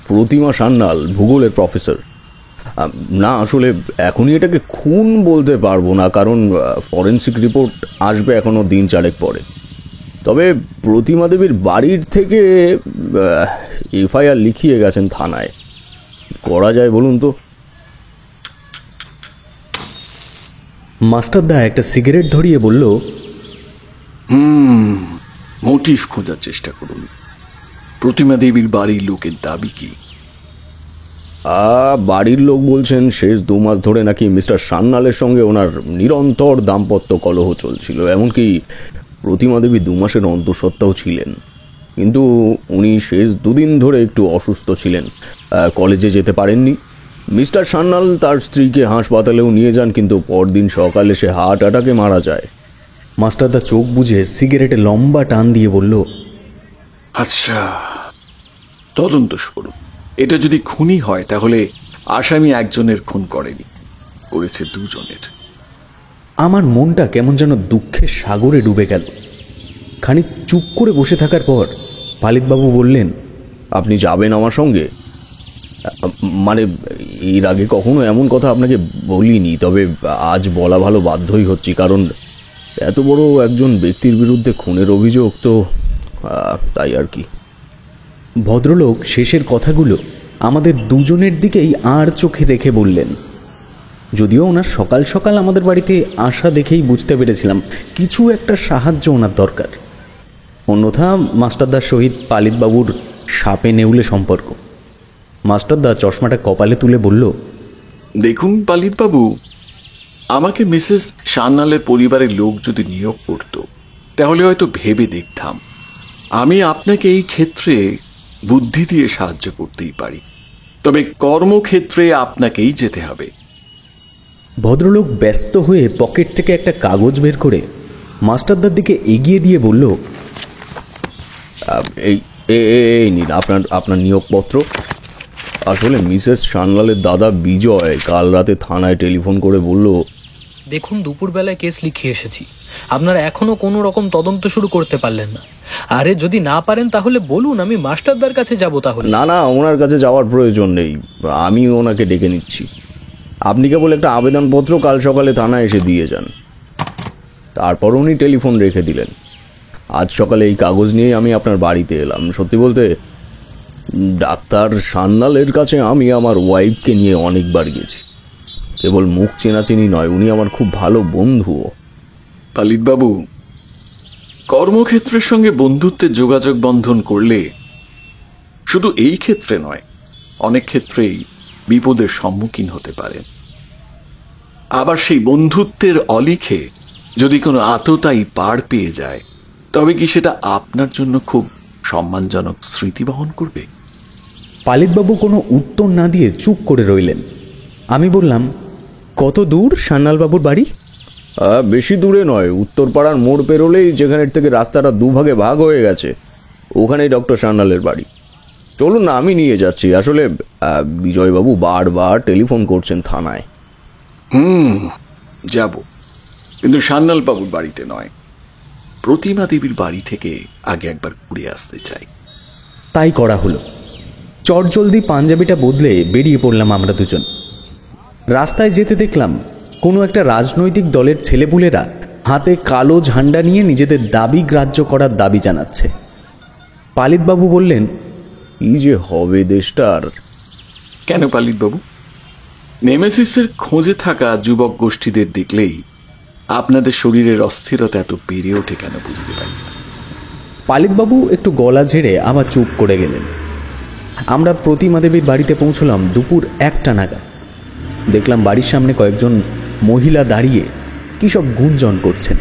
প্রতিমা সান্যাল, ভূগোলের প্রফেসর। না, আসলে এখনই এটাকে খুন বলতে পারবো না, কারণ ফরেন্সিক রিপোর্ট আসবে এখনো দিন চারেক পরে। তবে প্রতিমা দেবীর বাড়ির থেকে এফআইআর লিখিয়ে গেছেন থানায়। করা যায় বলুন তো? মাস্টারদা একটা সিগারেট ধরিয়ে বলল, মোটিভ খোঁজার চেষ্টা করুন। প্রতিমা দেবীর বাড়ির লোকের দাবি কি? বাড়ির লোক বলছেন শেষ 2 মাস ধরে নাকি মিস্টার সান্যালের সঙ্গে ওনার নিরন্তর দাম্পত্য কলহ চলছিল। এমনকি প্রতিমা দেবী 2 মাসের অন্তঃসত্ত্বাও ছিলেন, কিন্তু উনি শেষ 2 দিন ধরে একটু অসুস্থ ছিলেন, কলেজে যেতে পারেননি। মিস্টার সান্যাল তার স্ত্রীকে হাসপাতালেও নিয়ে যান, কিন্তু পরদিন সকালে সে হার্ট অ্যাটাকে মারা যায়। মাস্টারদা চোখ বুজে সিগারেটে লম্বা টান দিয়ে বলল, আচ্ছা, তদন্ত শুরু। এটা যদি খুনি হয় তাহলে আসামি একজনের খুন করেনি, করেছে 2 জনের। আমার মনটা কেমন যেন দুঃখের সাগরে ডুবে গেল। খানিক চুপ করে বসে থাকার পর পালিতবাবু বললেন, আপনি যাবেন আমার সঙ্গে? মানে এর আগে কখনো এমন কথা আপনাকে বলিনি, তবে আজ বলা ভালো বাধ্যই হচ্ছি, কারণ এত বড় একজন ব্যক্তির বিরুদ্ধে খুনের অভিযোগ তো, তাই আর কি। ভদ্রলোক শেষের কথাগুলো আমাদের দুজনের দিকেই আর চোখে রেখে বললেন। যদিও ওনার সকাল সকাল আমাদের বাড়িতে আসা দেখেই বুঝতে পেরেছিলাম কিছু একটা সাহায্য ওনার দরকার। অন্যথা মাস্টারদার সহিত পালিতবাবুর সাপে নেউলে সম্পর্ক। মাস্টারদা চশমাটা কপালে তুলে বলল, দেখুন পালিতবাবু, আমাকে মিসেস সান্যালের পরিবারের লোক যদি নিয়োগ করত তাহলে হয়তো ভেবে দেখতাম। আমি আপনাকে এই ক্ষেত্রে বুদ্ধি দিয়ে সাহায্য করতেই পারি, তবে কর্মক্ষেত্রে আপনাকেই যেতে হবে। ভদ্রলোক ব্যস্ত হয়ে পকেট থেকে একটা কাগজ বের করে মাস্টারদার দিকে এগিয়ে দিয়ে বলল, এই নিন আপনার নিয়োগপত্র। আসলে মিসেস সান্যালের দাদা বিজয় কাল রাতে থানায় টেলিফোন করে বলল, দেখুন দুপুরবেলায় কেস লিখিয়ে এসেছি, আপনারা এখনো কোনো রকম তদন্ত শুরু করতে পারলেন না। আরে যদি না পারেন তাহলে বলুন, আমি মাস্টারদার কাছে যাব। তাহলে না, ওনার কাছে যাওয়ার প্রয়োজন নেই, আমি ওনাকে ডেকে নিচ্ছি। আপনি কেবল একটা আবেদনপত্র কাল সকালে থানায় এসে দিয়ে যান। তারপর উনি টেলিফোন রেখে দিলেন। আজ সকালে এই কাগজ নিয়ে আমি আপনার বাড়িতে এলাম। সত্যি বলতে ডাক্তার সান্যালের কাছে আমি আমার ওয়াইফকে নিয়ে অনেকবার গেছি। কেবল মুখ চেনাচেনি নয়, উনি আমার খুব ভালো বন্ধুও। পালিতবাবু, কর্মক্ষেত্রের সঙ্গে বন্ধুত্বের যোগাযোগ বন্ধন করলে শুধু এই ক্ষেত্রে নয়, অনেক ক্ষেত্রেই বিপদের সম্মুখীন হতে পারেন। আবার সেই বন্ধুত্বের অলিখে যদি কোনো আততায়ী পার পেয়ে যায়, তবে কি সেটা আপনার জন্য খুব সম্মানজনক স্মৃতি বহন করবে? পালিতবাবু কোনো উত্তর না দিয়ে চুপ করে রইলেন। আমি বললাম, কত দূর সান্যালবাবুর বাড়ি? বেশি দূরে নয়, উত্তরপাড়ার মোড় পেরোলেই যেখানের থেকে রাস্তাটা 2 ভাগে ভাগ হয়ে গেছে, ওখানেই ডক্টর সান্যালের বাড়ি। চলুন না, আমি নিয়ে যাচ্ছি। আসলে বিজয়বাবু বারবার টেলিফোন করছেন থানায়। যাব, কিন্তু সান্যাল বাবুর বাড়িতে নয়, প্রতিমা দেবীর বাড়ি থেকে আগে একবার ঘুরে আসতে চাই। তাই করা হলো। চটজলদি পাঞ্জাবিটা বদলে বেরিয়ে পড়লাম আমরা দুজন। রাস্তায় যেতে দেখলাম কোনো একটা রাজনৈতিক দলের ছেলেপুলেরা হাতে কালো ঝান্ডা নিয়ে নিজেদের দাবি গ্রাহ্য করার দাবি জানাচ্ছে। পালিতবাবু বললেন, কি যে হবে দেশটার। কেন পালিতবাবু? নেমেসিসের খোঁজে থাকা যুবক গোষ্ঠীদের দেখলেই আপনাদের শরীরের অস্থিরতা এত বেড়ে ওঠে কেন বুঝতে পারি না। পালিতবাবু একটু গলা ঝেড়ে আবার চুপ করে গেলেন। আমরা প্রতিমা দেবীর বাড়িতে পৌঁছলাম দুপুর 1টা নাগাদ। দেখলাম বাড়ির সামনে কয়েকজন মহিলা দাঁড়িয়ে কি সব গুঞ্জন করছেন।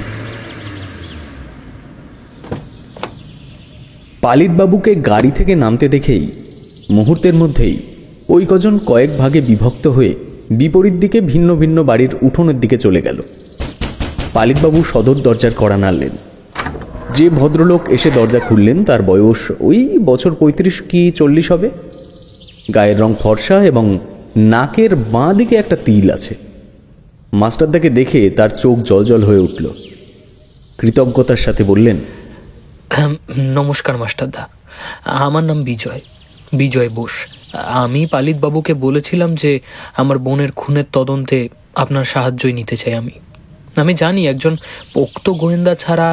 পালিতবাবুকে গাড়ি থেকে নামতে দেখেই মুহূর্তের মধ্যেই ওই কজন কয়েক ভাগে বিভক্ত হয়ে বিপরীত দিকে ভিন্ন ভিন্ন বাড়ির উঠোনের দিকে চলে গেল। পালিতবাবু সদর দরজার কড়া নাড়লেন। যে ভদ্রলোক এসে দরজা খুললেন তার বয়স ওই বছর 35 কি 40 হবে। গায়ের রং ফর্সা এবং নাকের বাঁ দিকে একটা তিল আছে। মাস্টারদাকে দেখে তার চোখ জলজল হয়ে উঠল। কৃতজ্ঞতার সাথে বললেন, নমস্কার মাস্টারদা, আমার নাম বিজয়। বিজয় বোস। আমি পালিত বাবুকে বলেছিলাম যে আমার বোনের খুনের তদন্তে আপনার সাহায্যই নিতে চাই। আমি জানি একজন পোক্ত গোয়েন্দা ছাড়া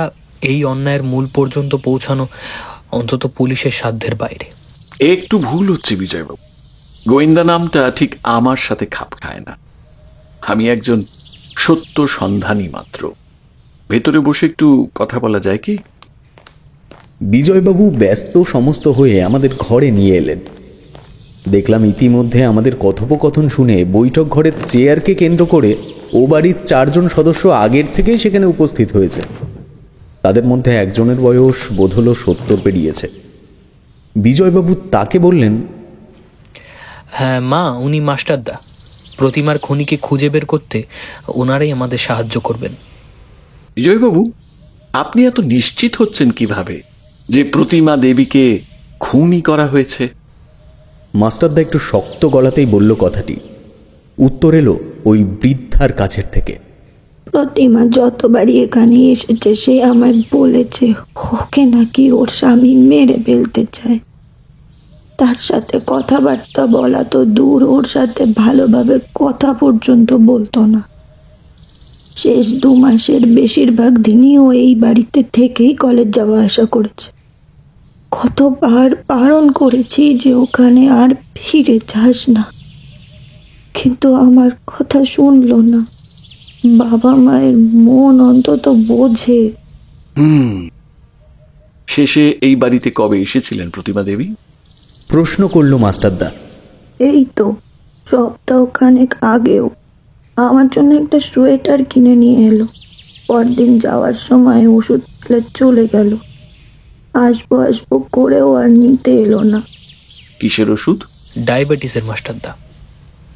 এই অন্যায়ের মূল পর্যন্ত পৌঁছানো অন্তত পুলিশের সাধ্যের বাইরে। একটু ভুল হচ্ছে বিজয়বাবু, গোয়েন্দা নামটা ঠিক আমার সাথে খাপ খায় না। আমি একজন সত্য সন্ধানী মাত্র। ভেতরে বসে একটু কথা বলা যায় কি? বিজয়বাবু ব্যস্ত সমস্ত হয়ে আমাদের ঘরে নিয়ে এলেন। দেখলাম ইতিমধ্যে আমাদের কথোপকথন শুনে বৈঠক ঘরের চেয়ারকে কেন্দ্র করে ও বাড়ির 4 জন সদস্য আগের থেকেই সেখানে উপস্থিত হয়েছে। তাদের মধ্যে একজনের বয়স বোধ হল 70 পেরিয়েছে। বিজয়বাবু তাকে বললেন, হ্যাঁ মা, উনি মাস্টারদা। প্রতিমার খনিকে খুঁজে বের করতে ওনারাই আমাদের সাহায্য করবেন। বিজয়বাবু, আপনি এত নিশ্চিত হচ্ছেন কিভাবে যে প্রতিমা দেবীকে খুনই করা হয়েছে? মাস্টারদা একটু শক্ত গলাতেই বলল কথাটি। উত্তর এলো ওই বৃদ্ধার কাছের থেকে। প্রতিমা যতবারই এখানে এসেছে সে আমায় বলেছে ওকে নাকি ওর স্বামী মেরে ফেলতে চায়। তার সাথে কথাবার্তা বলা তো দূর, ওর সাথে ভালোভাবে কথা পর্যন্ত বলতো না। শেষ 2 মাসের বেশিরভাগ দিনই ও এই বাড়িতে থেকেই কলেজ যাওয়া আসা করেছে। কতবার বারণ করেছি যে ওখানে আর ফিরে যাস না, কিন্তু আমার কথা শুনলো না। বাবা মায়ের মন অন্তত বোঝে। শেষে এই বাড়িতে কবে এসেছিলেন প্রতিমা দেবী? প্রশ্ন করল মাস্টারদা। এই তো সপ্তাহখানেক আগেও আমার জন্য একটা সোয়েটার কিনে নিয়ে এলো। পরদিন যাওয়ার সময় ওষুধ ফেলে চলে গেল। আসবো আসবো করেও আর নিতে এলো না। কিসের ওষুধ? ডায়াবেটিসের মাস্টারদা।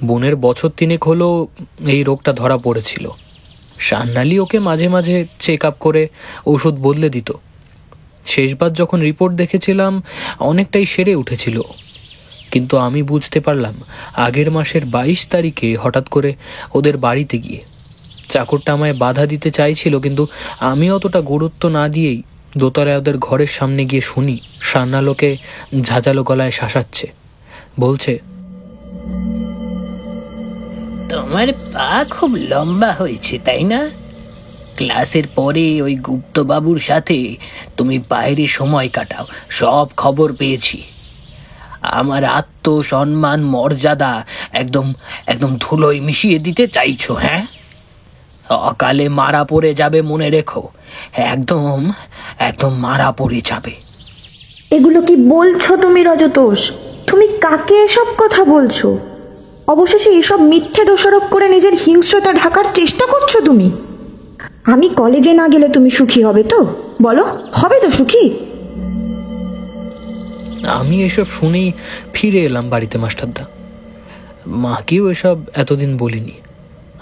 বোনের বছর 3 হলো এই রোগটা ধরা পড়েছিল। সান্নালি ওকে মাঝে মাঝে চেক আপ করে ওষুধ বদলে দিত। শেষবার যখন রিপোর্ট দেখেছিলাম অনেকটাই সেরে উঠেছিল, কিন্তু আমি বুঝতে পারলাম আগের মাসের 22 তারিখে হঠাৎ করে ওদের বাড়িতে গিয়ে চাকরটা আমায় বাধা দিতে চাইছিল, কিন্তু আমি অতটা গুরুত্ব না দিয়েই দোতলায় ওদের ঘরের সামনে গিয়ে শুনি সান্নালোকে ঝাঁঝালো গলায় শাসাচ্ছে। বলছে, তোমার পা খুব লম্বা হয়েছে তাই না? ক্লাসের পরে ওই গুপ্তবাবুর সাথে তুমি বাইরে সময় কাটাও, সব খবর পেয়েছি। আমার আত্মসম্মান মর্যাদা একদম একদম ধুলোয় মিশিয়ে দিতে চাইছো? হ্যাঁ, অকালে মারা পড়ে যাবে, মনে রেখো। একদম একদম মারা পড়ে যাবে। এগুলো কি বলছো তুমি রজতোষ? তুমি কাকে এসব কথা বলছো? অবশেষে এসব মিথ্যে দোষারোপ করে নিজের হিংস্রতা ঢাকার চেষ্টা করছো তুমি। আমি কলেজে না গেলে তুমি সুখী হবে তো? বলো, হবে তো সুখী? আমি এসব শুনেই ফিরে এলাম বাড়িতে মাস্টারদা। মাকেও এসব এতদিন বলিনি,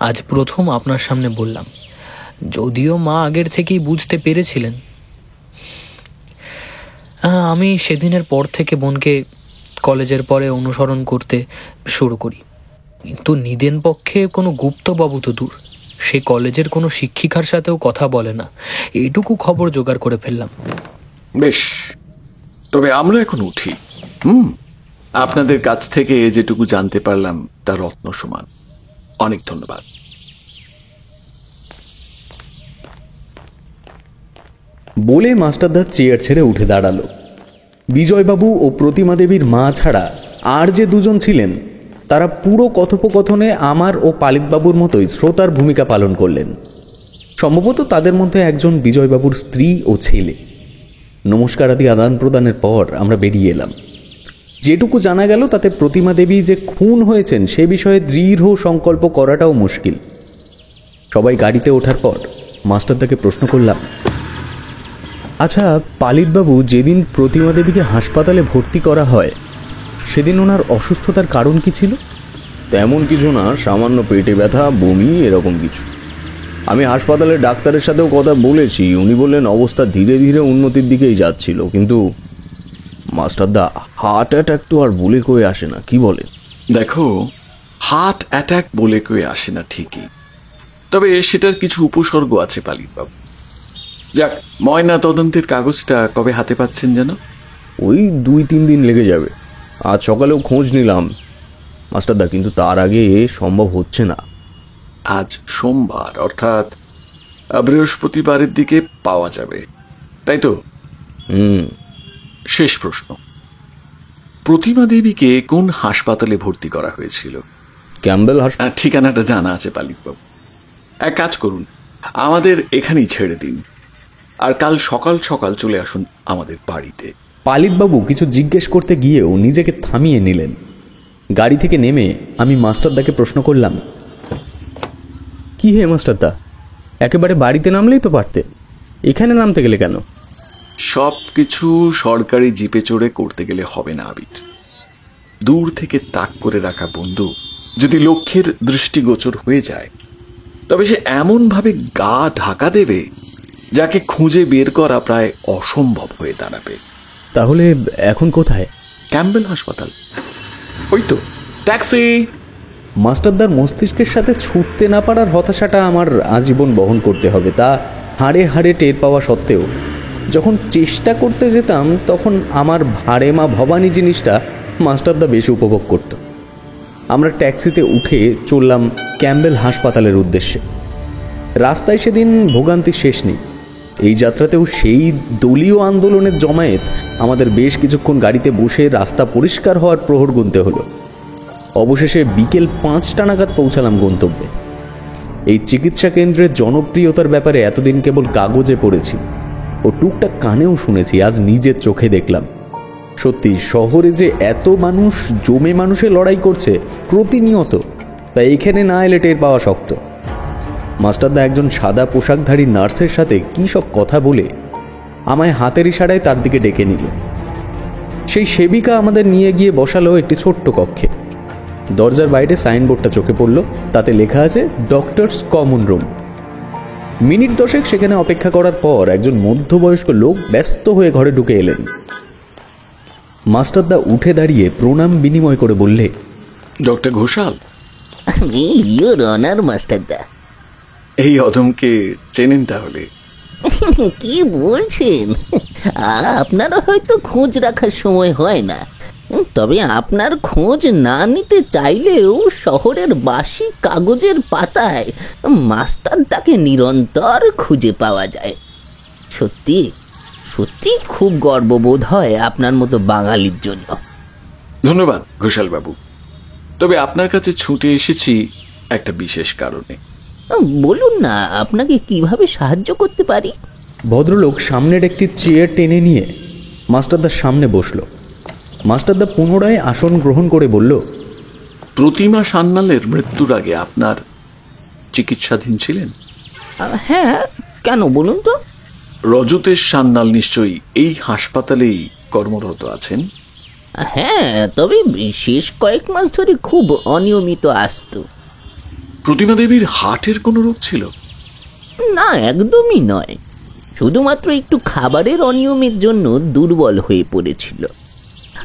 আজ প্রথম আপনার সামনে বললাম। যদিও মা আগের থেকেই বুঝতে পেরেছিলেন। আমি সেদিনের পর থেকে বোনকে কলেজের পরে অনুসরণ করতে শুরু করি, কিন্তু নিদেন পক্ষে কোনো গুপ্তবাবু তো দূর, সে কলেজের কোনো শিক্ষিকার সাথেও কথা বলে না। এইটুকু খবর জোগাড় করে ফেললাম। বেশ, তবে আমরা এখন উঠি। আপনাদের কাছ থেকে যেটুকু জানতে পারলাম তা রত্ন সমান। অনেক ধন্যবাদ। বলে মাস্টারদা চেয়ার ছেড়ে উঠে দাঁড়ালো। বিজয়বাবু ও প্রতিমা দেবীর মা ছাড়া আর যে 2 জন ছিলেন তারা পুরো কথোপকথনে আমার ও পালিতবাবুর মতোই শ্রোতার ভূমিকা পালন করলেন। সম্ভবত তাদের মধ্যে একজন বিজয়বাবুর স্ত্রী ও ছেলে। নমস্কার আদি আদান প্রদানের পর আমরা বেরিয়ে এলাম। যেটুকু জানা গেল তাতে প্রতিমা দেবী যে খুন হয়েছেন সে বিষয়ে দৃঢ় সংকল্প করাটাও মুশকিল। সবাই গাড়িতে ওঠার পর মাস্টারদাকে প্রশ্ন করলাম, আচ্ছা পালিতবাবু, যেদিন প্রতিমা দেবীকে হাসপাতালে ভর্তি করা হয় সেদিন ওনার অসুস্থতার কারণ কি ছিল? তেমন কিছু না, সামান্য পেটে ব্যথা, বমি, এরকম কিছু। আমি হাসপাতালের ডাক্তারের সাথেও কথা বলেছি, উনি বললেন অবস্থা ধীরে ধীরে উন্নতির দিকেই যাচ্ছিল। কিন্তু মাস্টারদা, হার্ট অ্যাটাক তো আর বলে কয়ে আসে না, কি বলে? দেখো, হার্ট অ্যাটাক বলে কয়ে আসে না ঠিকই, তবে সেটার কিছু উপসর্গ আছে পালিতবাবু। যাক, ময়না তদন্তের কাগজটা কবে হাতে পাচ্ছেন যেন? ওই 2-3 দিন লেগে যাবে। আজ সকালেও খোঁজ নিলাম মাস্টারদা, কিন্তু তার আগে সম্ভব হচ্ছে না। আজ সোমবার, অর্থাৎ বৃহস্পতিবারের দিকে পাওয়া যাবে, তাই তো? শেষ প্রশ্ন, প্রতিমা দেবীকে কোন হাসপাতালে ভর্তি করা হয়েছিল? ক্যাম্বেল হাসপাতাল। ঠিকানাটা জানা আছে পালিতবাবু। এক কাজ করুন, আমাদের এখানেই ছেড়ে দিন, আর কাল সকাল সকাল চলে আসুন আমাদের বাড়িতে। পালিতবাবু কিছু জিজ্ঞেস করতে গিয়েও নিজেকে থামিয়ে নিলেন। গাড়ি থেকে নেমে আমি মাস্টারদাকে প্রশ্ন করলাম, কি হে মাস্টারদা, একেবারে বাড়িতে নামলেই তো পারতে, এখানে নামতে গেলে কেন? সব কিছু সরকারি জিপে চড়ে করতে গেলে হবে না আবির। দূর থেকে তাক করে রাখা বন্ধু যদি লক্ষ্যের দৃষ্টিগোচর হয়ে যায়, তবে সে এমন ভাবে গা ঢাকা দেবে যাকে খুঁজে বের করা প্রায় অসম্ভব হয়ে দাঁড়াবে। তাহলে এখন কোথায়? ক্যাম্বেল হাসপাতাল। ওই তো, ট্যাক্সি। মাস্টারদার মস্তিষ্কের সাথে ছুটতে না পারার হতাশাটা আমার আজীবন বহন করতে হবে, তা হাড়ে হাড়ে টের পাওয়া সত্ত্বেও যখন চেষ্টা করতে যেতাম তখন আমার ভাড়ে মা ভবানী জিনিসটা মাস্টারদা বেশি উপভোগ করত। আমরা ট্যাক্সিতে উঠে চললাম ক্যাম্বেল হাসপাতালের উদ্দেশ্যে। রাস্তায় সেদিন ভোগান্তির শেষ নেই। এই যাত্রাতেও সেই দলীয় আন্দোলনের জমায়েত আমাদের বেশ কিছুক্ষণ গাড়িতে বসে রাস্তা পরিষ্কার হওয়ার প্রহর গুনতে হলো। অবশেষে বিকেল 5টা নাগাদ পৌঁছালাম গন্তব্যে। এই চিকিৎসা কেন্দ্রের জনপ্রিয়তার ব্যাপারে এতদিন কেবল কাগজে পড়েছি ও টুকটাক কানেও শুনেছি, আজ নিজের চোখে দেখলাম। সত্যি শহরে যে এত মানুষ জমে মানুষে লড়াই করছে প্রতিনিয়ত, তাই এখানে না এলে টের পাওয়া শক্ত। মাস্টারদা একজন সাদা পোশাকধারী নার্সের সাথে কী সব কথা বলে আমায় হাতের ইশারায় তার দিকে ডেকে নিল। সেই সেবিকা আমাদের নিয়ে গিয়ে বসালো একটি ছোট্ট কক্ষে। দরজার বাইরে সাইনবোর্ডটা চোখে পড়ল, তাতে লেখা আছে ডক্টরস কমন রুম। মিনিট 10 সেখানে অপেক্ষা করার পর একজন মধ্যবয়স্ক লোক ব্যস্ত হয়ে ঘরে ঢুকে এলেন। মাস্টারদা উঠে দাঁড়িয়ে প্রণাম বিনিময় করে বললে, doctor Ghoshal. Your honour Masterda. এই অদমকে চেনেন তাহলে? কি বলছেন? আপনারা হয়তো খোঁজ রাখার সময় হয় না, তবে আপনার খোঁজ না নিতে চাইলেও শহরের বাসি কাগজের পাতায় মাস্টারদাকে নিরন্তর খুঁজে পাওয়া যায়। সত্যি সত্যি খুব গর্ববোধ হয় আপনার মতো বাঙালির জন্য। ধন্যবাদ ঘোষাল বাবু, তবে আপনার কাছে ছুটে এসেছি একটা বিশেষ কারণে। বলুন না, আপনাকে কিভাবে সাহায্য করতে পারি? ভদ্রলোক সামনের একটি চেয়ার টেনে নিয়ে মাস্টারদার সামনে বসল। মাস্টারদা পুনরায় আসন গ্রহণ করে বলল, প্রতিমা সান্যালের মৃত্যুর আগে আপনার চিকিৎসাধীন ছিলেন? হ্যাঁ, কেন বলুন তো? রজতেশ সান্যাল নিশ্চয়ই এই হাসপাতালেই কর্মরত আছেন? হ্যাঁ, তবে শেষ কয়েক মাস ধরে খুব অনিয়মিত আসতো। প্রতিমা দেবীর হার্টের কোনো রোগ ছিল? না, একদমই নয়। শুধুমাত্র একটু খাবারের অনিয়মের জন্য দুর্বল হয়ে পড়েছিল।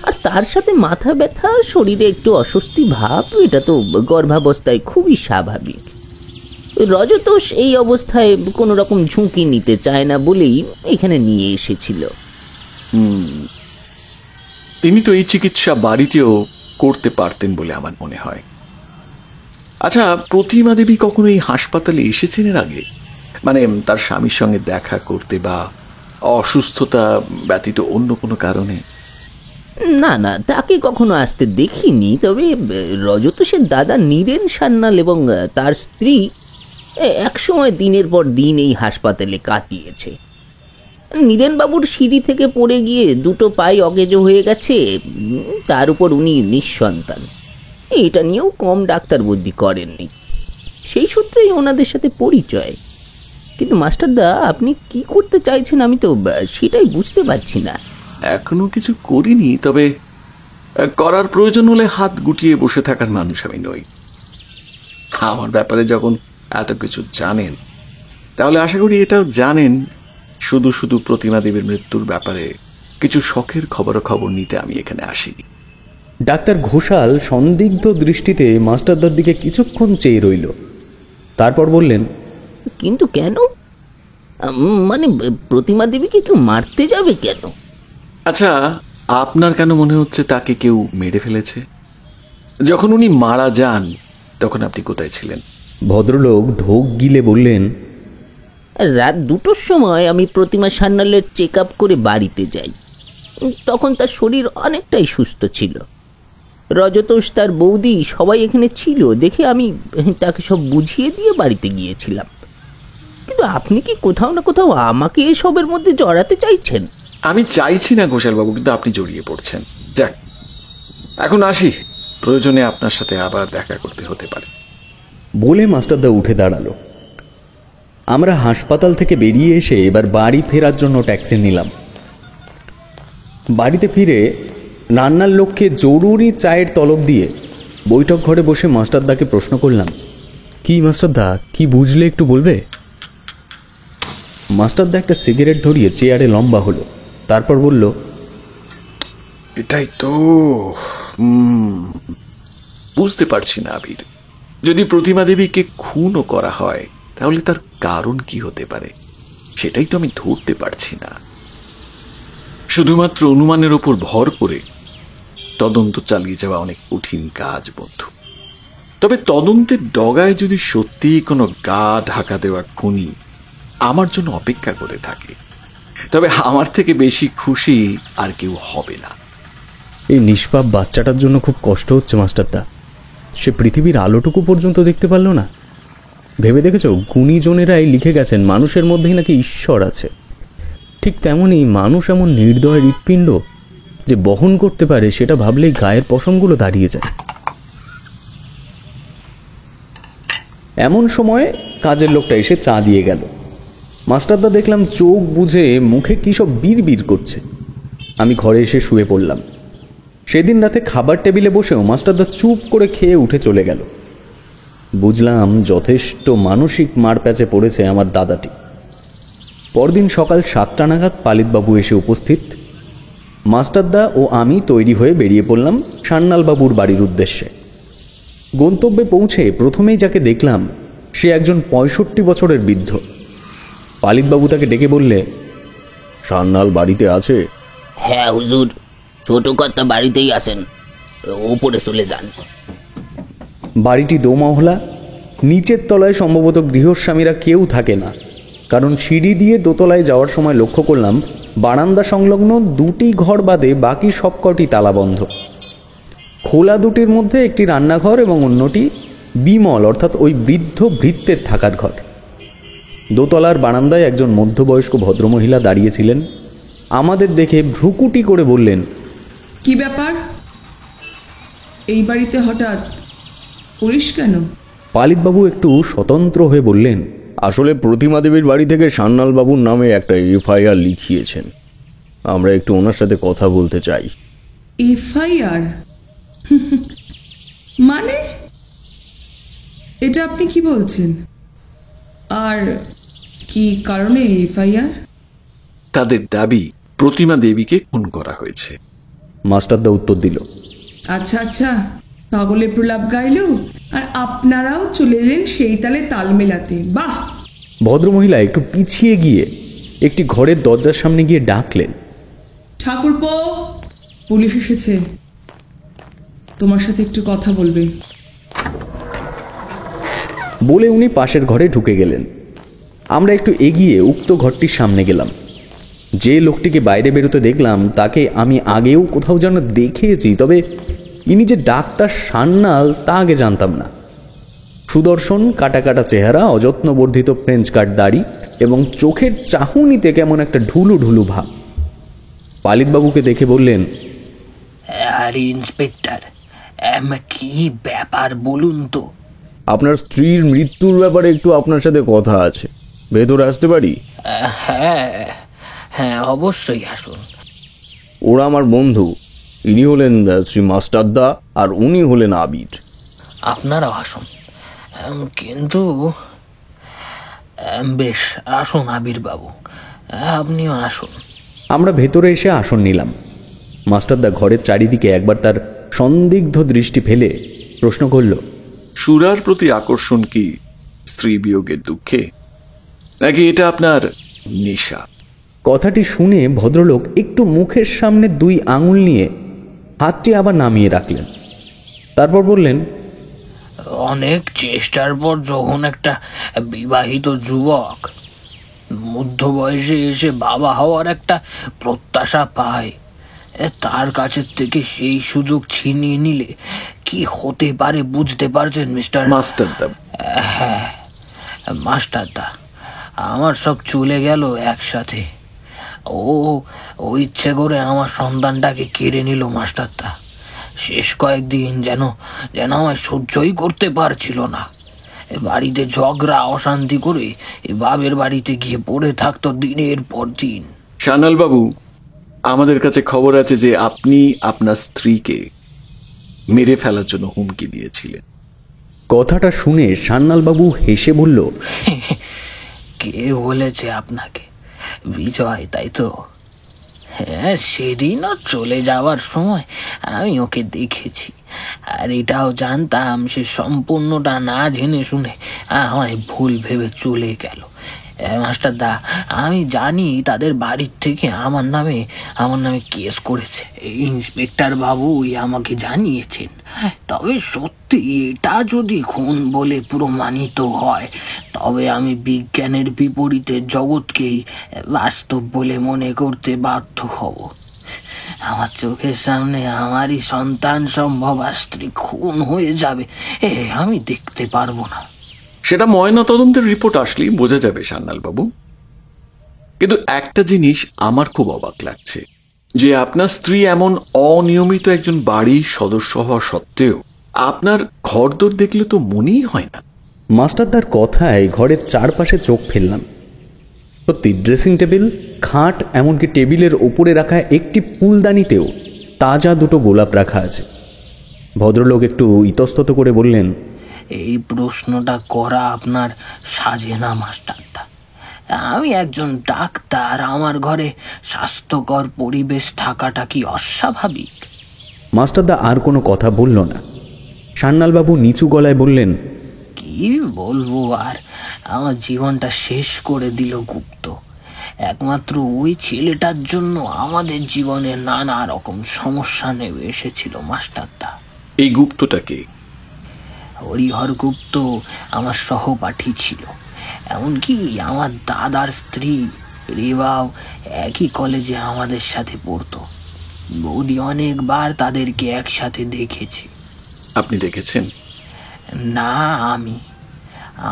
আর তার সাথে মাথা ব্যথা, শরীরে একটু অস্বস্তি ভাব, এটা তো গর্ভাবস্থায় খুবই স্বাভাবিক। রজতোষ এই অবস্থায় কোনো রকম ঝুঁকি নিতে চায় না বলেই এখানে নিয়ে এসেছিল। তিনি তো এই চিকিৎসা বাড়িতেও করতে পারতেন বলে আমার মনে হয়। আচ্ছা, প্রতিমা দেবী কখনো এই হাসপাতালে এসেছেন এর আগে? মানে তার স্বামীর সঙ্গে দেখা করতে বা অসুস্থতা ব্যতীত অন্য কোনো কারণে? না না, তাকে কখনো আসতে দেখিনি। তবে রজতোষের দাদা নীরেন সান্যাল এবং তার স্ত্রী একসময় দিনের পর দিন এই হাসপাতালে কাটিয়েছে। নীরেনবাবুর সিঁড়ি থেকে পড়ে গিয়ে দুটো পায়ে অকেজো হয়ে গেছে, তার উপর উনি নিঃসন্তান। এটা নিয়েও কম ডাক্তার বুদ্ধি করেননি। সেই সূত্রেই ওনাদের সাথে পরিচয়। কিন্তু মাস্টারদা, আপনি কি করতে চাইছেন আমি তো সেটাই বুঝতে পারছি না। এখনো কিছু করিনি, তবে করার প্রয়োজন হলে হাত গুটিয়ে বসে থাকার মানুষ আমি নই। আমার ব্যাপারে যখন এত কিছু জানেন, তাহলে আশা করি এটাও জানেন শুধু শুধু প্রতিমা দেবীর মৃত্যুর ব্যাপারে কিছু শখের খবরাখবর নিতে আমি এখানে আসিনি। ডাক্তার ঘোষাল সন্দিগ্ধ দৃষ্টিতে মাস্টারদার দিকে কিছুক্ষণ চেয়ে রইল। তারপর বললেন, কিন্তু কেন? মানে প্রতিমা দেবীকে কেউ মারতে যাবে কেন? আচ্ছা, আপনার কেন মনে হচ্ছে তাকে কেউ মেরে ফেলেছে? যখন উনি মারা যান তখন আপনি কোথায় ছিলেন? ভদ্রলোক ঢোক গিলে বললেন, রাত 2টোর সময় আমি প্রতিমা সান্যালের চেক আপ করে বাড়িতে যাই। তখন তার শরীর অনেকটাই সুস্থ ছিল। রজতোষ, তার বৌদি সবাই এখানে ছিল দেখে আমি তাকে সব বুঝিয়ে দিয়ে বাড়িতে গিয়েছিলাম। কিন্তু আপনি কি কোথাও না কোথাও আমাকে এসবের মধ্যে জড়াতে চাইছেন? আমি চাইছি না ঘোষালবাবু, কিন্তু আপনি জড়িয়ে পড়ছেন। যাক, এখন আসি, প্রয়োজনে আপনার সাথে আবার দেখা করতে হতে পারে। বলে মাস্টারদা উঠে দাঁড়ালো। আমরা হাসপাতাল থেকে বেরিয়ে এসে এবার বাড়ি ফেরার জন্য ট্যাক্সি নিলাম। বাড়িতে ফিরে রান্নার লোককে জরুরি চায়ের তলব দিয়ে বৈঠক ঘরে বসে মাস্টারদাকে প্রশ্ন করলাম, কি মাস্টারদা, কি বুঝলে একটু বলবে? মাস্টারদা একটা সিগারেট ধরিয়ে চেয়ারে লম্বা হলো, তারপর বলল, এটাই তো বুঝতে পারছি না আবির। যদি প্রতিমা দেবীকে খুনও করা হয় তাহলে তার কারণ কি হতে পারে সেটাই তো আমি ধরতে পারছি না। শুধুমাত্র অনুমানের ওপর ভর করে তদন্ত চালিয়ে যাওয়া অনেক কঠিন কাজ বন্ধু। তবে তদন্তের ডগায় যদি সত্যিই কোনো গা ঢাকা দেওয়া খুনি আমার জন্য অপেক্ষা করে থাকে, তবে আমার থেকে বেশি খুশি আর কেউ হবে না। এই নিষ্পাপ বাচ্চাটার জন্য খুব কষ্ট হচ্ছে মাস্টারদা। সে পৃথিবীর আলোটুকু পর্যন্ত দেখতে পারল না। ভেবে দেখেছ, গুণীজনেরাই লিখে গেছেন মানুষের মধ্যেই নাকি ঈশ্বর আছে। ঠিক তেমনই মানুষ এমন নির্দয় হৃৎপিণ্ড যে বহন করতে পারে, সেটা ভাবলেই গায়ের পশমগুলো দাঁড়িয়ে যায়। এমন সময় কাজের লোকটা এসে চা দিয়ে গেল। মাস্টারদা দেখলাম চোখ বুজে মুখে কী সব বিড় করছে। আমি ঘরে এসে শুয়ে পড়লাম। সেদিন রাতে খাবার টেবিলে বসেও মাস্টারদা চুপ করে খেয়ে উঠে চলে গেল। বুঝলাম যথেষ্ট মানসিক মারপ্যাচে পড়েছে আমার দাদাটি। পরদিন সকাল 7টা নাগাদ পালিতবাবু এসে উপস্থিত। মাস্টারদা ও আমি তৈরি হয়ে বেরিয়ে পড়লাম সান্যালবাবুর বাড়ির উদ্দেশ্যে। গন্তব্যে পৌঁছে প্রথমেই যাকে দেখলাম সে একজন 65 বছরের বৃদ্ধ। পালিতবাবু তাকে ডেকে বললে, সান্যাল বাড়িতে আছে? হ্যাঁ হুজুর, ছোট কর্তা বাড়িতেই আসেন, উপরে চলে যান। বাড়িটি দোমহলা। নিচের তলায় সম্ভবত গৃহস্বামীরা কেউ থাকে না, কারণ সিঁড়ি দিয়ে দোতলায় যাওয়ার সময় লক্ষ্য করলাম বারান্দা সংলগ্ন 2টি ঘর বাদে বাকি সবকটি তালাবন্ধ। খোলা 2টির মধ্যে একটি রান্নাঘর এবং অন্যটি বিমল, অর্থাৎ ওই বৃদ্ধ ভৃত্যের থাকার ঘর। দোতলার বারান্দায় একজন মধ্যবয়স্ক ভদ্রমহিলা দাঁড়িয়েছিলেন। আমাদের দেখে ভ্রুকুটি করে বললেন, কি ব্যাপার, এই বাড়িতে হঠাৎ পুলিশ কেন? পালিতবাবু একটু স্বতন্ত্র হয়ে বললেন, আসলে প্রতিমা দেবীর বাড়ি থেকে সান্যালবাবুর নামে একটা এফআইআর লিখিয়েছেন। আমরা একটু ওনার সাথে কথা বলতে চাই। এফআইআর? মানে এটা আপনি কি বলছেন? আর কি কারণে এফআইআর? তাদের দাবি প্রতিমা দেবীকে খুন করা হয়েছে। মাস্টারদা উত্তর দিল, আচ্ছা আচ্ছা, পাগলে প্রলাপ গাইল আর আপনারাও চলে এলেন সেই তালে তাল মেলাতে। বাহ! ভদ্রমহিলা একটু পিছিয়ে গিয়ে একটি ঘরের দরজার সামনে গিয়ে ডাকলেন, ঠাকুরপো, পুলিশ এসেছে, তোমার সাথে একটু কথা বলবে। বলে উনি পাশের ঘরে ঢুকে গেলেন। আমরা একটু এগিয়ে উক্ত ঘরটির সামনে গেলাম। যে লোকটিকে বাইরে বেরোতে দেখলাম তাকে আমি আগেও কোথাও যেন দেখেছি, তবে ইনি যে ডাক্তার সান্যাল তা আগে জানতাম না। সুদর্শন, কাটা কাটা চেহারা, অযত্নবর্ধিত ফ্রেঞ্চ কাট দাড়ি এবং চোখের চাহনিতে কেমন একটা ঢুলু ঢুলু ভাব। পালিতবাবুকে দেখে বললেন, আরে ইন্সপেক্টর, কি ব্যাপার বলুন তো? আপনার স্ত্রীর মৃত্যুর ব্যাপারে একটু আপনার সাথে কথা আছে। ভেতরে আসতে পারি? হ্যাঁ হ্যাঁ, অবশ্যই আসুন। ওরা আমার বন্ধু। ইনি হলেন শ্রী মাস্টারদা আর উনি হলেন আবির। আপনারাও আসুন, কিন্তু বেশ, আসুন আবির বাবু, আপনিও আসুন। আমরা ভেতরে এসে আসন নিলাম। মাস্টারদা ঘরের চারিদিকে একবার তার সন্দিগ্ধ দৃষ্টি ফেলে প্রশ্ন করল, সুরার প্রতি আকর্ষণ কি স্ত্রী বিয়োগের দুঃখে, নাকি এটা আপনার নেশা? কথাটি শুনে ভদ্রলোক একটু মুখের সামনে 2 আঙুল নিয়ে হাতটি আবার নামিয়ে রাখলেন। তারপর বললেন, অনেক চেষ্টার পর যখন একটা বিবাহিত যুবক মধ্য বয়সে এসে বাবা হওয়ার একটা প্রত্যাশা পায়, তার কাছের থেকে সেই সুযোগ ছিনিয়ে নিলে কি হতে পারে বুঝতে পারছেন মিস্টার মাস্টারদা? হ্যাঁ মাস্টারদা, আমার সব চলে গেল একসাথে। ও ইচ্ছে করে আমার সন্তানটাকে কেড়ে নিল মাস্টারদা। শেষ কয়েকদিন যেন আমায় সহ্যই করতে পারছিল না। বাড়িতে ঝগড়া অশান্তি করে বাবের বাড়িতে গিয়ে পড়ে থাকতো দিনের পর দিন। সান্যাল বাবু, আমাদের কাছে খবর আছে যে আপনি আপনার স্ত্রীকে মেরে ফেলার জন্য হুমকি দিয়েছিলেন। কথাটা শুনে সান্যালবাবু হেসে বলল, কে বলেছে আপনাকে? বিজয়, তাই তো? হ্যাঁ, সেদিনও চলে যাওয়ার সময় আমি ওকে দেখেছি, আর এটাও জানতাম সে সম্পূর্ণটা না জেনে শুনে আমায় ভুল ভেবে চলে গেল। মাস্টারদা, আমি জানি তাদের বাড়ির থেকে আমার নামে কেস করেছে। ইন্সপেক্টর বাবুই আমাকে জানিয়েছেন। তবে সত্যি এটা যদি খুন বলে প্রমাণিত হয়, তবে আমি বিজ্ঞানের বিপরীতে জগৎকেই বাস্তব বলে মনে করতে বাধ্য হব। আমার চোখের সামনে আমারই সন্তান সম্ভব স্ত্রী খুন হয়ে যাবে, আমি দেখতে পারবো না। সেটা ময়না তদন্তের রিপোর্ট আসলেই বোঝা যাবে সান্যাল বাবু। কিন্তু একটা জিনিস আমার খুব অবাক লাগছে, যে আপনার স্ত্রী এমন অনিয়মিত একজন বাড়ির সদস্য হওয়া সত্ত্বেও আপনার ঘরদোর দেখলে তো মনেই হয় না। মাস্টারদার কথায় ঘরের চারপাশে চোখ ফেললাম। সত্যি ড্রেসিং টেবিল, খাট, এমনকি টেবিলের ওপরে রাখা একটি ফুলদানিতেও তাজা 2 গোলাপ রাখা আছে। ভদ্রলোক একটু ইতস্তত করে বললেন, এই প্রশ্নটা করা আপনার সাজে না মাস্টারদা। আমি একজন ডাক্তার, আমার ঘরে স্বাস্থ্যকর পরিবেশ থাকাটা কি অস্বাভাবিক? মাস্টারদা আর কোনো কথা বলল না। সান্যালবাবু নিচু গলায় বললেন, কি বলবো আর, আমার জীবনটা শেষ করে দিল গুপ্ত। একমাত্র ওই ছেলেটার জন্য আমাদের জীবনে নানা রকম সমস্যা নেমে এসেছিল মাস্টারদা। এই গুপ্তটাকে? হরিহর গুপ্ত আমার সহপাঠী ছিল। এমনকি আমার দাদার স্ত্রী রেবাও একই কলেজে আমাদের সাথে পড়তো। বৌদি অনেকবার তাদেরকে একসাথে দেখেছি। আপনি দেখেছেন? না,